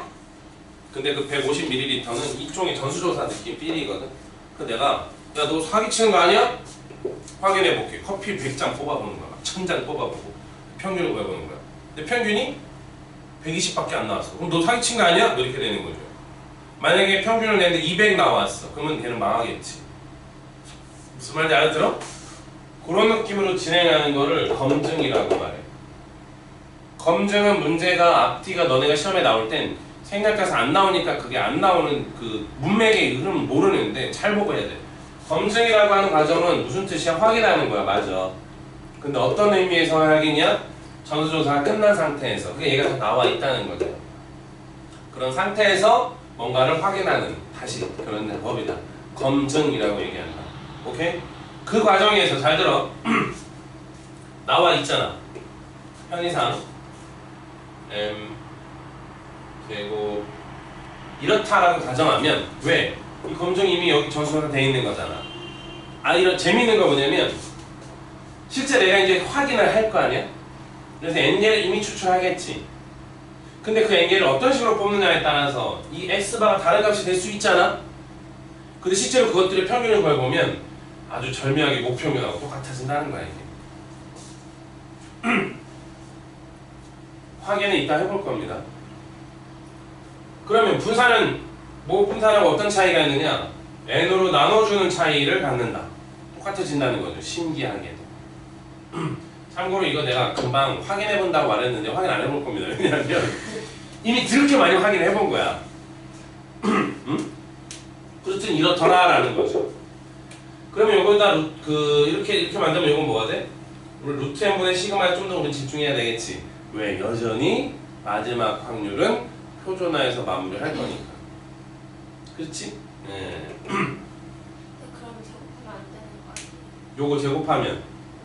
근데 그 150ml는 일종의 전수조사 느낌 삘이거든. 그래서 내가 야, 너 사기치는 거 아니야? 확인해볼게. 커피 100장 뽑아보는 거야. 1000장 뽑아보고 평균을 구해보는 거야. 근데 평균이 120밖에 안 나왔어. 그럼 너 사기친 거 아니야? 뭐 이렇게 되는 거죠. 만약에 평균을 내는데 200 나왔어. 그러면 걔는 망하겠지. 무슨 말인지 알아들어? 그런 느낌으로 진행하는 거를 검증이라고 말해. 검증은 문제가 앞뒤가 너네가 시험에 나올 땐 생각해서 안 나오니까 그게 안 나오는 그 문맥의 흐름을 모르는데 잘 보고 해야 돼. 검증이라고 하는 과정은 무슨 뜻이야? 확인하는 거야. 맞아. 근데 어떤 의미에서 확인이야? 전수조사가 끝난 상태에서. 그게 얘가 다 나와 있다는 거죠. 그런 상태에서 뭔가를 확인하는 다시 그런 법이다. 검증이라고 얘기한다. 오케이? 그 과정에서 잘 들어. 나와 있잖아. 편의상 M 제곱 이렇다라고 가정하면 왜? 이 검증이 이미 여기 전수가 돼 있는 거잖아. 이런 재밌는 거 뭐냐면 실제 내가 이제 확인을 할 거 아니야? 그래서 N개를 이미 추출하겠지. 근데 그 N개를 어떤 식으로 뽑느냐에 따라서 이 X바가 다른 값이 될 수 있잖아? 근데 실제로 그것들의 평균을 구해보면 아주 절묘하게 목평균하고 똑같아진다는 거야, 이게. 확인은 이따 해볼 겁니다. 그러면 분산은, 분산하고 어떤 차이가 있느냐? N으로 나눠주는 차이를 갖는다. 똑같아진다는 거죠, 신기하게도. 참고로 이거 내가 금방 확인해본다고 말했는데 확인 안 해볼 겁니다. 왜냐하면 이미 그렇게 많이 확인해본 거야. 응? 그렇든 이렇더라라는 거죠. 그러면 요거다 이렇게 만들면 요건 뭐가 돼? 우리 루트 n분의 시그마에 좀 더 우리 집중해야 되겠지. 왜? 여전히 마지막 확률은 표준화해서 마무리할 거니까. 그렇지? 네. 근데 그럼 제곱하면 안 되는 거 아니에요? 요거 제곱하면 안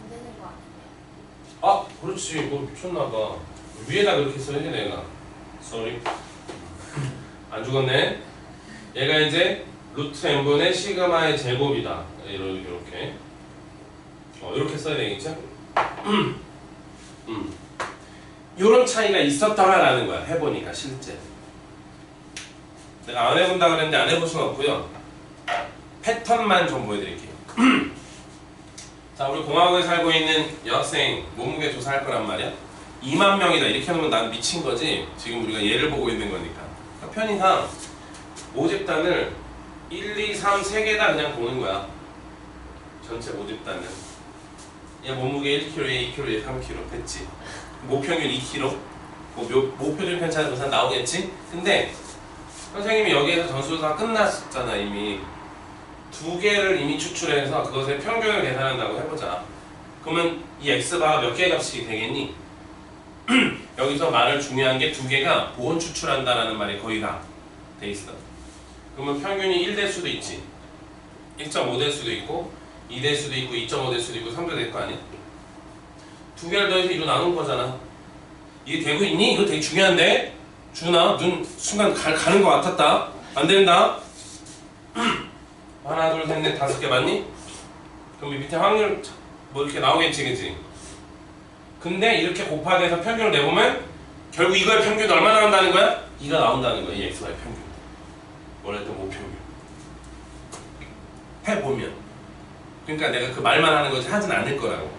되는 거 아니에요? 그렇지. 너 미쳤나봐. 위에다 그렇게 써야지 내가. sorry. 안 죽었네. 얘가 이제 루트 n분의 시그마의 제곱이다. 이렇게. 이렇게 써야 되겠죠? 요런 차이가 있었더라라는 거야. 해보니까 실제. 내가 안 해본다 그랬는데 안 해볼 수는 없고요. 패턴만 좀 보여드릴게요. 자, 우리 공화국에 살고 있는 여학생 몸무게 조사할 거란 말이야. 2만 명이다. 이렇게 하면 난 미친 거지. 지금 우리가 얘를 보고 있는 거니까. 편의상 모집단을 1, 2, 3, 3개 다 그냥 보는 거야. 전체 모집단은. 얘 몸무게 1kg, 얘 2kg, 얘 3kg. 됐지? 목평균 2kg. 뭐 모표준 편차는 우선 나오겠지? 근데 선생님이 여기에서 전수조사 끝났었잖아 이미. 두 개를 이미 추출해서 그것의 평균을 계산한다고 해보자. 그러면 이 x바가 몇 개의 값이 되겠니? 여기서 말을 중요한 게 두 개가 보온 추출한다라는 말이 거의 다 돼 있어. 그러면 평균이 1 될 수도 있지. 1.5 될 수도 있고 2 될 수도 있고 2.5 될 수도 있고 3도 될 거 아니야? 두 개를 더해서 2로 나눈 거잖아. 이게 되고 있니? 이거 되게 중요한데? 준아, 눈 순간 가는 거 같았다. 안 된다. 하나, 둘, 셋, 넷, 5개 맞니? 그럼 이 밑에 확률 뭐 이렇게 나오겠지, 그치? 근데 이렇게 곱하기해서 평균을 내보면 결국 이거의 평균이 얼마 나온다는 거야? 2가 나온다는 거야, 이 xy의 평균. 원래 했던 모평균. 해보면. 그러니까 내가 그 말만 하는 거지 하진 않을 거라고.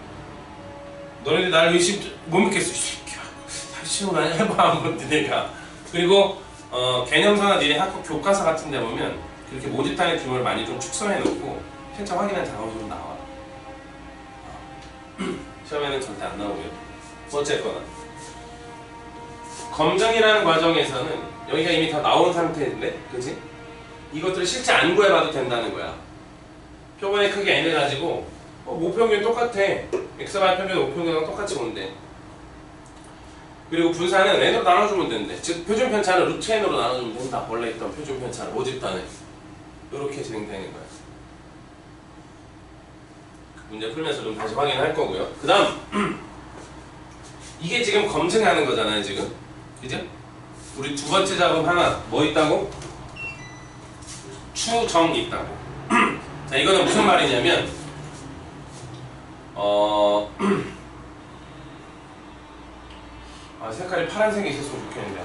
너네들 나를 못 믿겠어. 이 새끼야. 시험 아니야? 해봐 한번 니네가. 그리고 개념서나 니네 학교 교과서 같은 데 보면 그렇게 모집단의 규모를 많이 좀 축소해 놓고 실제 확인한 작업이 좀 나와. 시험에는 절대 안 나오고요. 어쨌거나 검정이라는 과정에서는 여기가 이미 다 나온 상태인데, 그지? 이것들을 실제 안 구해봐도 된다는 거야. 표본의 크기 n을 가지고 모평균 똑같아. x발 평균 모평균이랑 똑같이 본대. 그리고 분산은 n으로 나눠주면 된대. 즉 표준 편차는 루트 n으로 나눠주면 된다. 원래 있던 표준 편차를 모집단에 이렇게 진행되는 거야. 문제 풀면서 좀 다시 확인할 거고요. 그 다음 이게 지금 검증하는 거잖아요 지금. 그죠? 우리 두 번째 작업 하나 뭐 있다고? 추정 있다고. 자 이거는 무슨 말이냐면 색깔이 파란색이 있었으면 좋겠는데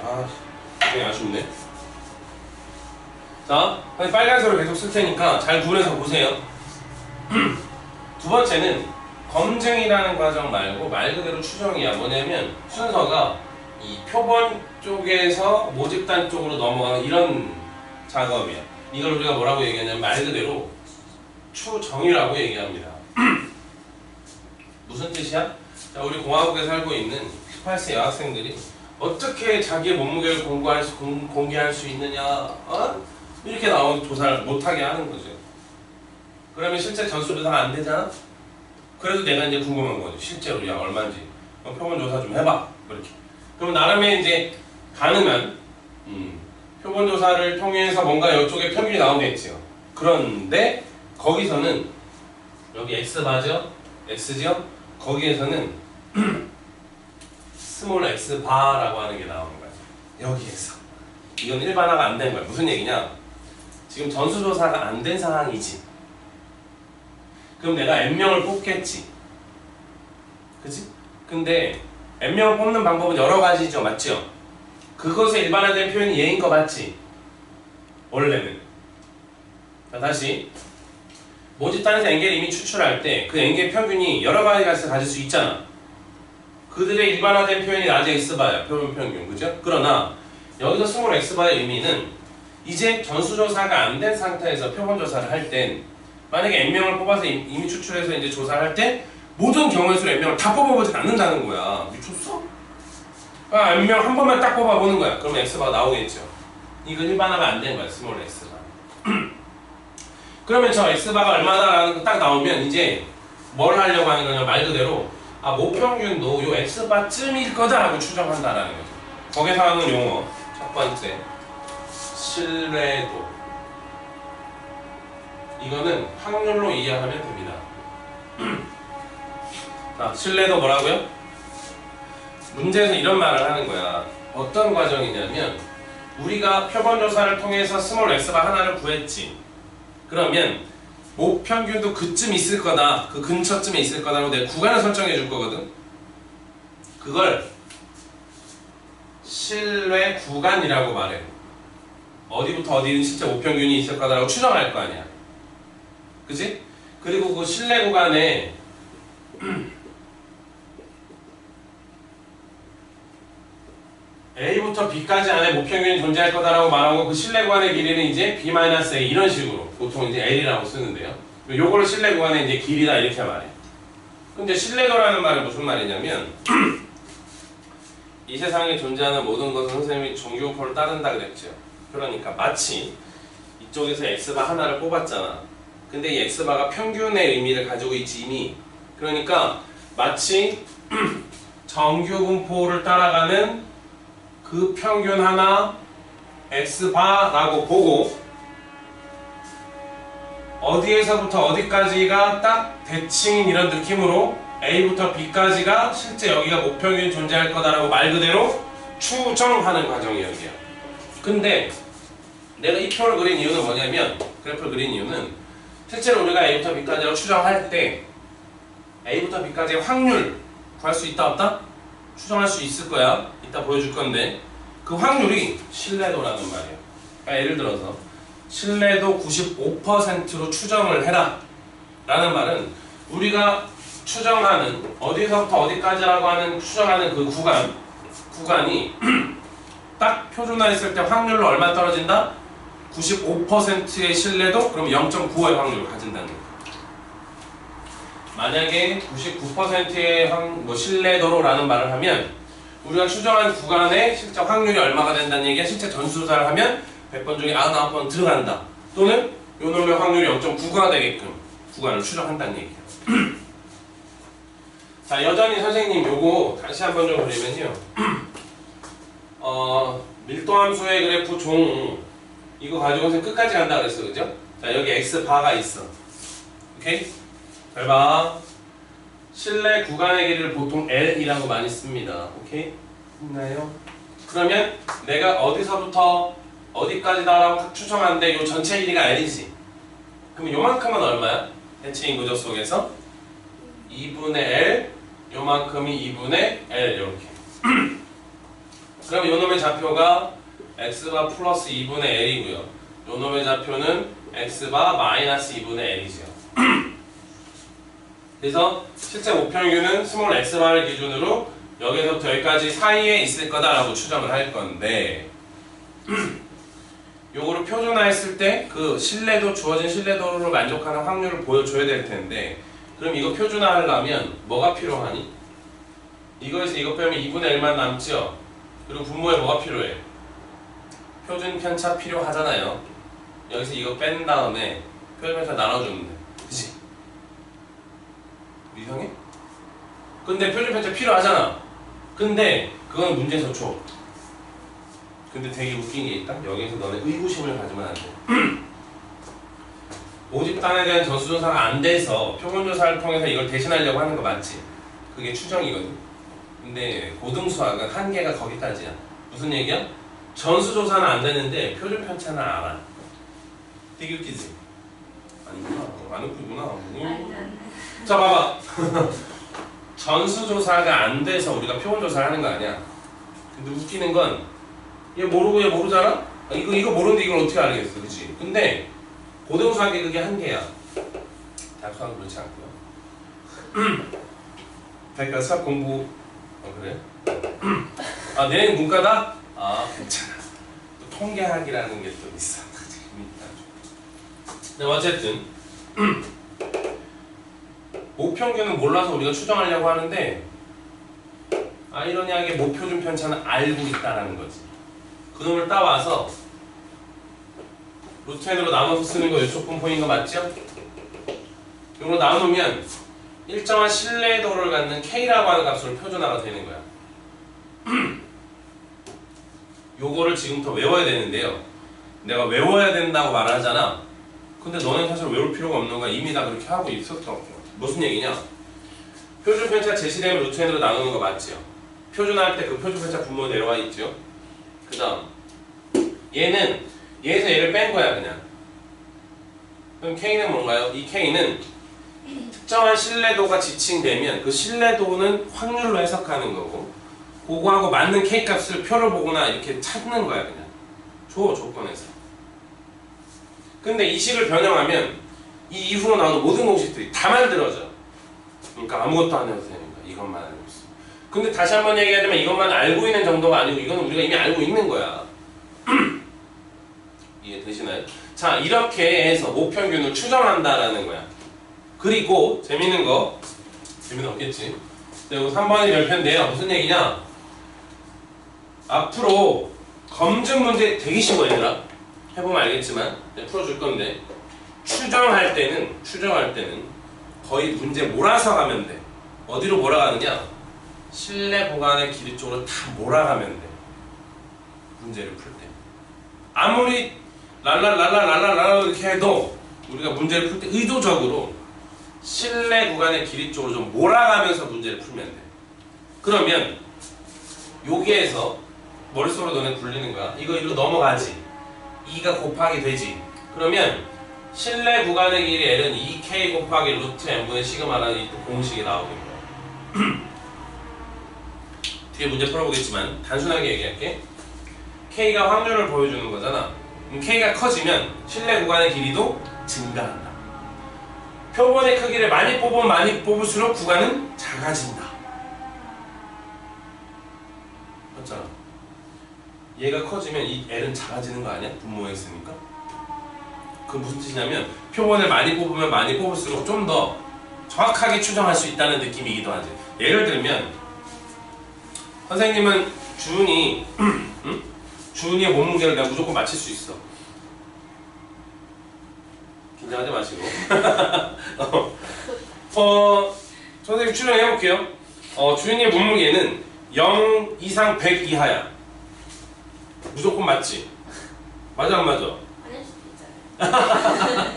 되게 아쉽네. 자 빨간색으로 계속 쓸 테니까 잘 구분해서 보세요. 두 번째는 검증이라는 과정 말고 말 그대로 추정이야. 뭐냐면 순서가 이 표본 쪽에서 모집단 쪽으로 넘어가는 이런 작업이야. 이걸 우리가 뭐라고 얘기하냐면 말 그대로 추정이라고 얘기합니다. 무슨 뜻이야? 자, 우리 공화국에 살고 있는 18세 여학생들이 어떻게 자기의 몸무게를 공개할 수 있느냐, 이렇게 나온 조사를 못하게 하는 거죠. 그러면 실제 전수조사가 안 되잖아? 그래도 내가 이제 궁금한 거죠. 실제로 야 얼마인지 표본 조사 좀 해봐. 그렇게. 그럼 나름의 이제 가능한 표본 조사를 통해서 뭔가 이쪽에 평균이 나오겠지요. 그런데 거기서는 여기 x바죠, x죠. 거기에서는 스몰 x 바라고 하는 게 나오는 거야. 여기에서 이건 일반화가 안 된 거야. 무슨 얘기냐? 지금 전수조사가 안 된 상황이지. 그럼 내가 n명을 뽑겠지. 그치? 근데 n명을 뽑는 방법은 여러 가지죠. 맞죠? 그것에 일반화된 표현이 얘인 거 맞지? 원래는. 자, 다시. 모집단에서 n개를 이미 추출할 때 그 n개 평균이 여러 가지 값을 가질 수 있잖아. 그들의 일반화된 표현이 낮에 x바야. 표본 평균. 그죠? 그러나 여기서 스몰 x바의 의미는 이제 전수조사가 안 된 상태에서 표본조사를 할 땐 만약에 n명을 뽑아서 이미 추출해서 이제 조사를 할 때 모든 경우의 수로 n명을 다 뽑아보지 않는다는 거야. 미쳤어? n명 한 번만 딱 뽑아보는 거야. 그러면 x바가 나오겠죠. 이건 일반화가 안 된 거야. 스몰 x바. 그러면 저 x바가 얼마다라는 거 딱 나오면 이제 뭘 하려고 하는 거냐 말 그대로 모평균도 요 x바쯤일 거다라고 추정한다라는 거죠. 거기서 하는 용어 첫 번째 신뢰도. 이거는 확률로 이해하면 됩니다. 자, 신뢰도 뭐라고요? 문제에서 이런 말을 하는 거야. 어떤 과정이냐면 우리가 표본조사를 통해서 스몰 x바 하나를 구했지. 그러면 모평균도 그쯤 있을 거다. 그 근처쯤에 있을 거다라고 내가 구간을 설정해 줄 거거든. 그걸 신뢰 구간이라고 말해. 어디부터 어디는 실제 모평균이 있을 거다라고 추정할 거 아니야. 그치? 그리고 그 신뢰 구간에 A부터 B까지 안에 모평균이 존재할 거다라고 말하고 그 신뢰 구간의 길이는 이제 B-A 이런 식으로 보통 이제 L이라고 쓰는데요. 요거를 신뢰 구간의 이제 길이다 이렇게 말해. 근데 신뢰도라는 말은 무슨 말이냐면 이 세상에 존재하는 모든 것은 선생님이 종교표를 따른다 그랬죠. 그러니까 마치 이쪽에서 x바 하나를 뽑았잖아. 근데 이 x바가 평균의 의미를 가지고 있지 이미. 그러니까 마치 정규분포를 따라가는 그 평균 하나 x바라고 보고 어디에서부터 어디까지가 딱 대칭인 이런 느낌으로 A부터 B까지가 실제 여기가 목평균이 존재할 거다라고 말 그대로 추정하는 과정이 여기야. 근데 내가 이 표를 그린 이유는 뭐냐면, 그래프를 그린 이유는 실제로 우리가 A부터 B까지라고 추정할 때 A부터 B까지의 확률 구할 수 있다 없다? 추정할 수 있을 거야. 이따 보여줄 건데 그 확률이 신뢰도라는 말이야. 그러니까 예를 들어서 신뢰도 95%로 추정을 해라 라는 말은 우리가 추정하는 어디서부터 어디까지라고 하는 추정하는 그 구간이 딱 표준화했을 때 확률로 얼마 떨어진다? 95%의 신뢰도? 그럼 0.95의 확률을 가진다는 거예요. 만약에 99%의 신뢰도로라는 말을 하면 우리가 추정한 구간의 실제 확률이 얼마가 된다는 얘기야. 실제 전수조사를 하면 100번 중에 99번 들어간다. 또는 요 놈의 확률이 0.99가 되게끔 구간을 추정한다는 얘기야. 자, 여전히 선생님 요거 다시 한번 좀 그리면요. 밀도함수의 그래프 종 이거 가지고 선생님 끝까지 간다 그랬어. 그죠? 자, 여기 x바가 있어. 오케이? 잘 봐. 실내 구간의 길이를 보통 L이라고 많이 씁니다. 오케이? 있나요? 그러면 내가 어디서부터 어디까지다라고 딱 추정하는데 요 전체 길이가 L이지. 그럼 요만큼은 얼마야? 대칭 구조 속에서 2분의 L, 요만큼이 2분의 L 이렇게. 그럼 요놈의 좌표가 x바 플러스 2분의 L이고요. 요놈의 좌표는 x바 마이너스 2분의 L이죠. 그래서 실제 목평균은 스몰 x바를 기준으로 여기서부터 여기까지 사이에 있을 거다라고 추정을 할 건데 요거를 표준화했을 때 그 신뢰도, 주어진 신뢰도를 만족하는 확률을 보여줘야 될 텐데 그럼 이거 표준화하려면 뭐가 필요하니? 이거에서 이거 빼면 2분의 1만 남죠? 그리고 분모에 뭐가 필요해? 표준 편차 필요하잖아요. 여기서 이거 뺀 다음에 표준 편차 나눠주면 돼. 그치? 이상해? 근데 표준 편차 필요하잖아. 근데 그건 문제에서 줘. 근데 되게 웃긴 게 있다. 여기서 너네 의구심을 가지면 안 돼. 모집단에 대한 전수조사가 안 돼서 표본조사를 통해서 이걸 대신하려고 하는 거 맞지? 그게 추정이거든. 근데 고등수학은 한계가 거기까지야. 무슨 얘기야? 전수조사는 안 되는데 표준 편차는 알아. 되게 웃기지? 아니구나. 안 웃기구나. 자, 봐봐. 전수조사가 안 돼서 우리가 표본조사를 하는 거 아니야. 근데 웃기는 건 얘 모르고 얘 모르잖아? 이거 모르는데 이걸 어떻게 알겠어, 그치? 근데 고등수학이 그게 한계야. 대학수학은 그렇지 않고요. 그러니까 수학 공부 그래? 아, 내는 문과다? 아, 괜찮아. 또 통계학이라는 게 또 있어. 재밌다. 네, 어쨌든 목평균은 몰라서 우리가 추정하려고 하는데 아이러니하게 목표준 편차는 알고 있다라는 거지. 그놈을 따와서 루트 n으로 나눠서 쓰는 거 이쪽 분포인 거 맞죠? 이걸로 나누면 일정한 신뢰도를 갖는 K라고 하는 값으로 표준화가 되는 거야. 요거를 지금부터 외워야 되는데요. 내가 외워야 된다고 말을 하잖아. 근데 너는 사실 외울 필요가 없는 거야. 이미 다 그렇게 하고 있었던. 무슨 얘기냐? 표준 편차 제시되면 루트 n으로 나누는 거 맞죠? 표준화할 때 그 표준 편차 분모 내려와 있죠? 그 다음 얘는 얘에서 얘를 뺀 거야 그냥. 그럼 K는 뭔가요? 이 K는 특정한 신뢰도가 지칭되면 그 신뢰도는 확률로 해석하는 거고 그거하고 맞는 K값을 표를 보거나 이렇게 찾는 거야 그냥. 조건에서. 근데 이 식을 변형하면 이 이후로 나오는 모든 공식들이 다 만들어져. 그러니까 아무것도 안 해도 되는 거야. 이것만 알고 있어. 근데 다시 한번 얘기하자면 이것만 알고 있는 정도가 아니고 이거는 우리가 이미 알고 있는 거야. 이해되시나요? 자, 이렇게 해서 목평균을 추정한다라는 거야. 그리고 재밌는 거 재미는 없겠지. 그리고 3번이 별표인데요. 무슨 얘기냐? 앞으로 검증 문제 되게 쉬워 얘들아. 해보면 알겠지만 내가 풀어줄 건데 추정할 때는 거의 문제 몰아서 가면 돼. 어디로 몰아가느냐? 실내 보관의 길이 쪽으로 다 몰아가면 돼. 문제를 풀 때. 아무리 랄랄랄랄랄랄 이렇게 해도 우리가 문제를 풀 때 의도적으로 실내 구간의 길이 쪽으로 좀 몰아가면서 문제를 풀면 돼. 그러면 여기에서 머릿속으로 너네 굴리는 거야. 이거 이리로 넘어가지. 2가 곱하기 되지. 그러면 실내 구간의 길이 L은 2K 곱하기 루트 M분의 시그마라는 이 공식이 나오는 거야. 뒤에 문제 풀어보겠지만 단순하게 얘기할게. K가 확률을 보여주는 거잖아. K가 커지면 실내 구간의 길이도 증가한다. 표본의 크기를 많이 뽑으면 많이 뽑을수록 구간은 작아진다. 맞잖아. 얘가 커지면 이 L은 작아지는 거 아니야? 분모에 있으니까. 그 무슨 뜻이냐면 표본을 많이 뽑으면 많이 뽑을수록 좀 더 정확하게 추정할 수 있다는 느낌이기도 하지. 예를 들면 선생님은 주은이 응? 주은이의 몸무게를 내가 무조건 맞힐 수 있어. 긴장하지 마시고. 선생님 추정해볼게요. 주은이의 몸무게는 0 이상 100 이하야. 무조건 맞지? 맞아 안 맞아? 아닐 수도 있잖아요.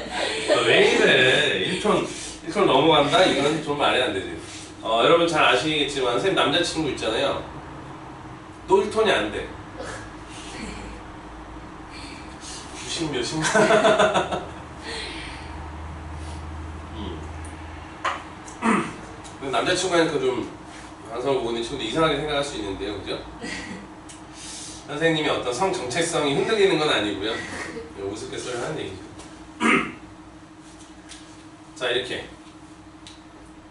왜 이래? 1톤 넘어간다? 이건 좀 말이 안 되지. 여러분 잘 아시겠지만 선생님 남자친구 있잖아요. 또 1톤이 안 돼. 90 몇인가? 남자친구하니까 좀 방송을 보는 친구도 이상하게 생각할 수 있는데요, 그죠? 선생님이 어떤 성 정체성이 흔들리는 건 아니고요. 우스갯소리 하는 얘기죠. 자, 이렇게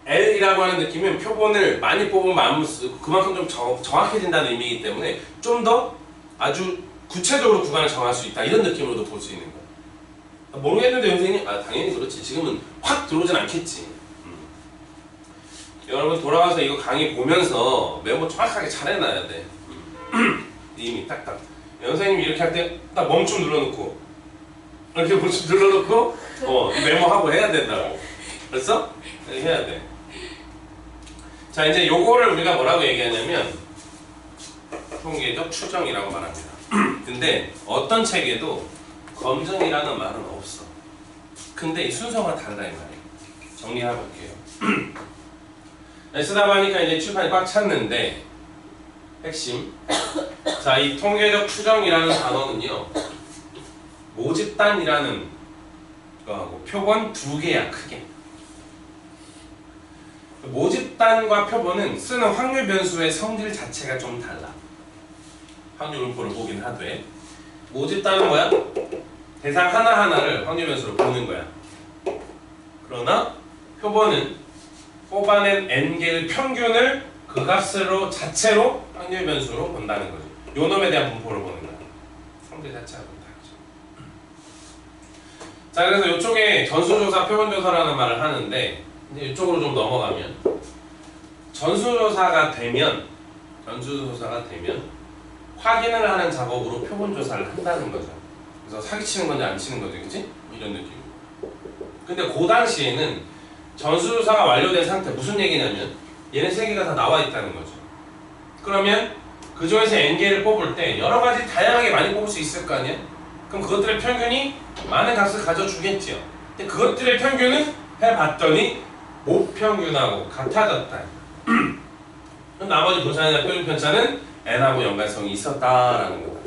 L이라고 하는 느낌은 표본을 많이 뽑으면 많이 쓰고 그만큼 좀 정확해진다는 의미이기 때문에 좀 더 아주 구체적으로 구간을 정할 수 있다 이런 느낌으로도 볼 수 있는 거야. 모르겠는데 선생님, 당연히 그렇지. 지금은 확 들어오진 않겠지. 여러분 돌아와서 이거 강의 보면서 메모 정확하게 잘 해놔야 돼. 이미 딱딱. 선생님이 이렇게 할 때 딱 멈춤 눌러놓고 이렇게 멈춤 눌러놓고 메모하고 해야 된다고. 그랬어? 해야 돼. 자, 이제 요거를 우리가 뭐라고 얘기하냐면 통계적 추정이라고 말합니다. 근데 어떤 책에도 검증이라는 말은 없어. 근데 이 순서가 달라 이 말이에요. 정리해볼게요. 쓰다 보니까 이제 출판이 꽉 찼는데 핵심. 자, 이 통계적 추정이라는 단어는요, 모집단이라는 거하고 표본 두 개야, 크게. 모집단과 표본은 쓰는 확률 변수의 성질 자체가 좀 달라. 확률 분포를 보긴 하되, 모집단은 뭐야? 대상 하나하나를 확률 변수로 보는 거야. 그러나 표본은 뽑아낸 n개의 평균을 그 값으로 자체로 확률 변수로 본다는 거죠. 요 놈에 대한 분포를 보는 거야. 성질 자체가 좀 다르죠. 자, 그래서 이쪽에 전수조사, 표본조사라는 말을 하는데 이제 이쪽으로 좀 넘어가면 전수조사가 되면 확인을 하는 작업으로 표본조사를 한다는 거죠. 그래서 사기치는 건지 안 치는 건지, 그치? 이런 느낌. 근데 그 당시에는 전수조사가 완료된 상태, 무슨 얘기냐면 얘네 세 개가 다 나와 있다는 거죠. 그러면 그 중에서 n개를 뽑을 때 여러 가지 다양하게 많이 뽑을 수 있을 거 아니야? 그럼 그것들의 평균이 많은 값을 가져주겠지요. 근데 그것들의 평균은 해봤더니 모평균하고 같아졌다. 그럼 나머지 분산이나 표준 편차는 n하고 연관성이 있었다라는 거다.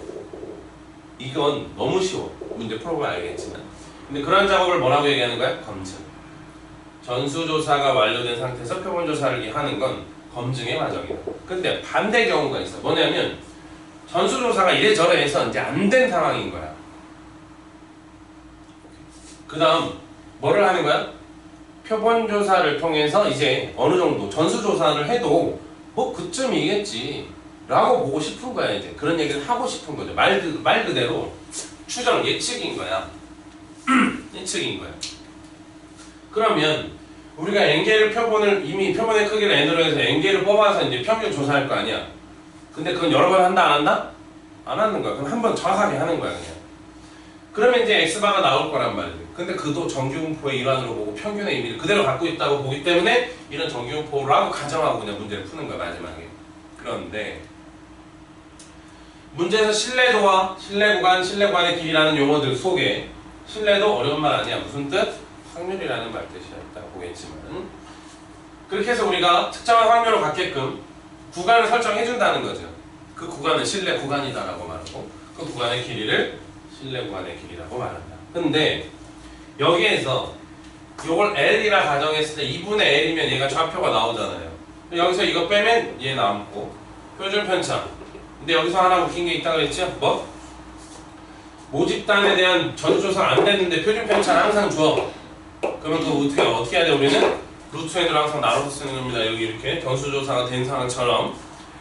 이건 너무 쉬워. 문제 풀어보면 알겠지만. 근데 그런 작업을 뭐라고 얘기하는 거야? 검증. 전수조사가 완료된 상태에서 표본조사를 하는 건 검증의 과정이다. 근데 반대 경우가 있어. 뭐냐면 전수조사가 이래저래 해서 이제 안 된 상황인 거야. 그 다음 뭐를 하는 거야? 표본조사를 통해서 이제 어느 정도 전수조사를 해도 뭐 그쯤이겠지 라고 보고 싶은 거야. 이제 그런 얘기를 하고 싶은 거죠. 말 그대로 추정, 예측인 거야. 예측인 거야. 그러면 우리가 n개를 이미 표본의 크기를 n으로 해서 n개를 뽑아서 이제 평균 조사할 거 아니야. 근데 그건 여러 번 한다 안 한다? 안 하는 거야. 그럼 한 번 정확하게 하는 거야 그냥. 그러면 이제 x바가 나올 거란 말이에요. 근데 그도 정규분포의 일환으로 보고 평균의 의미를 그대로 갖고 있다고 보기 때문에 이런 정규분포라고 가정하고 그냥 문제를 푸는 거야 마지막에. 그런데 문제에서 신뢰도와 신뢰구간, 신뢰구간의 길이라는 용어들 속에 신뢰도 어려운 말 아니야. 무슨 뜻? 확률이라는 말 뜻이야. 이따 보겠지만 그렇게 해서 우리가 특정한 확률을 갖게끔 구간을 설정해준다는 거죠. 그 구간은 신뢰 구간이다라고 말하고 그 구간의 길이를 신뢰 구간의 길이라고 말한다. 근데 여기에서 이걸 L이라 가정했을 때 2분의 L이면 얘가 좌표가 나오잖아요. 여기서 이거 빼면 얘 남고 표준 편차. 근데 여기서 하나 웃긴 게 있다고 했죠? 뭐? 모집단에 대한 전수조사가 안 됐는데 표준 편차는 항상 줘. 그러면 그거 어떻게 해야 돼 우리는? 루트 n으로 항상 나눠서 쓰는 겁니다. 여기 이렇게 전수조사가 된 상황처럼.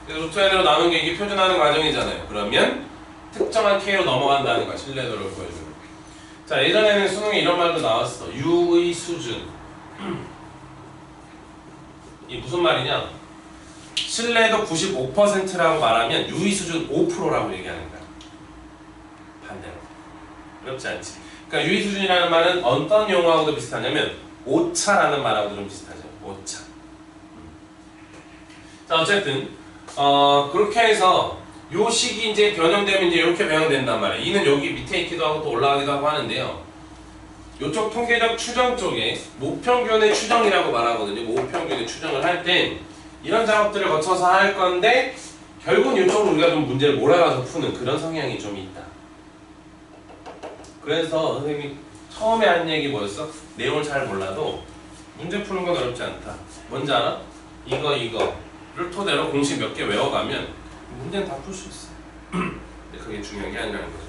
그래서 루트 n으로 나눈 게 이게 표준하는 과정이잖아요. 그러면 특정한 K로 넘어간다는 거야. 신뢰도를 보여주는. 자, 예전에는 수능에 이런 말도 나왔어. U의 수준. 이 무슨 말이냐? 신뢰도 95%라고 말하면 U의 수준 5%라고 얘기하는 거야. 반대로. 어렵지 않지? 그러니까 U의 수준이라는 말은 어떤 용어하고도 비슷하냐면 오차라는 말하고도 좀 비슷하죠. 오차. 자, 어쨌든 그렇게 해서 요 식이 이제 변형되면 이제 이렇게 변형된단 말이에요. 이는 여기 밑에 있기도 하고 또 올라가기도 하고 하는데요. 요쪽 통계적 추정 쪽에 모평균의 추정이라고 말하거든요. 모평균의 추정을 할 땐 이런 작업들을 거쳐서 할 건데 결국은 이쪽으로 우리가 좀 문제를 몰아가서 푸는 그런 성향이 좀 있다. 그래서 선생님이 처음에 한 얘기 뭐였어? 내용을 잘 몰라도 문제 푸는 건 어렵지 않다. 뭔지 알아? 이거를 토대로 공식 몇 개 외워가면 문제는 다 풀 수 있어요. 근데 그게 중요한 게 아니라는 거죠.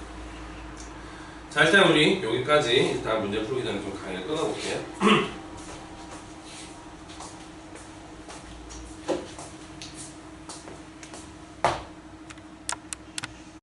자, 일단 우리 여기까지 일단 문제 풀기 전에 좀 강의를 끊어볼게요.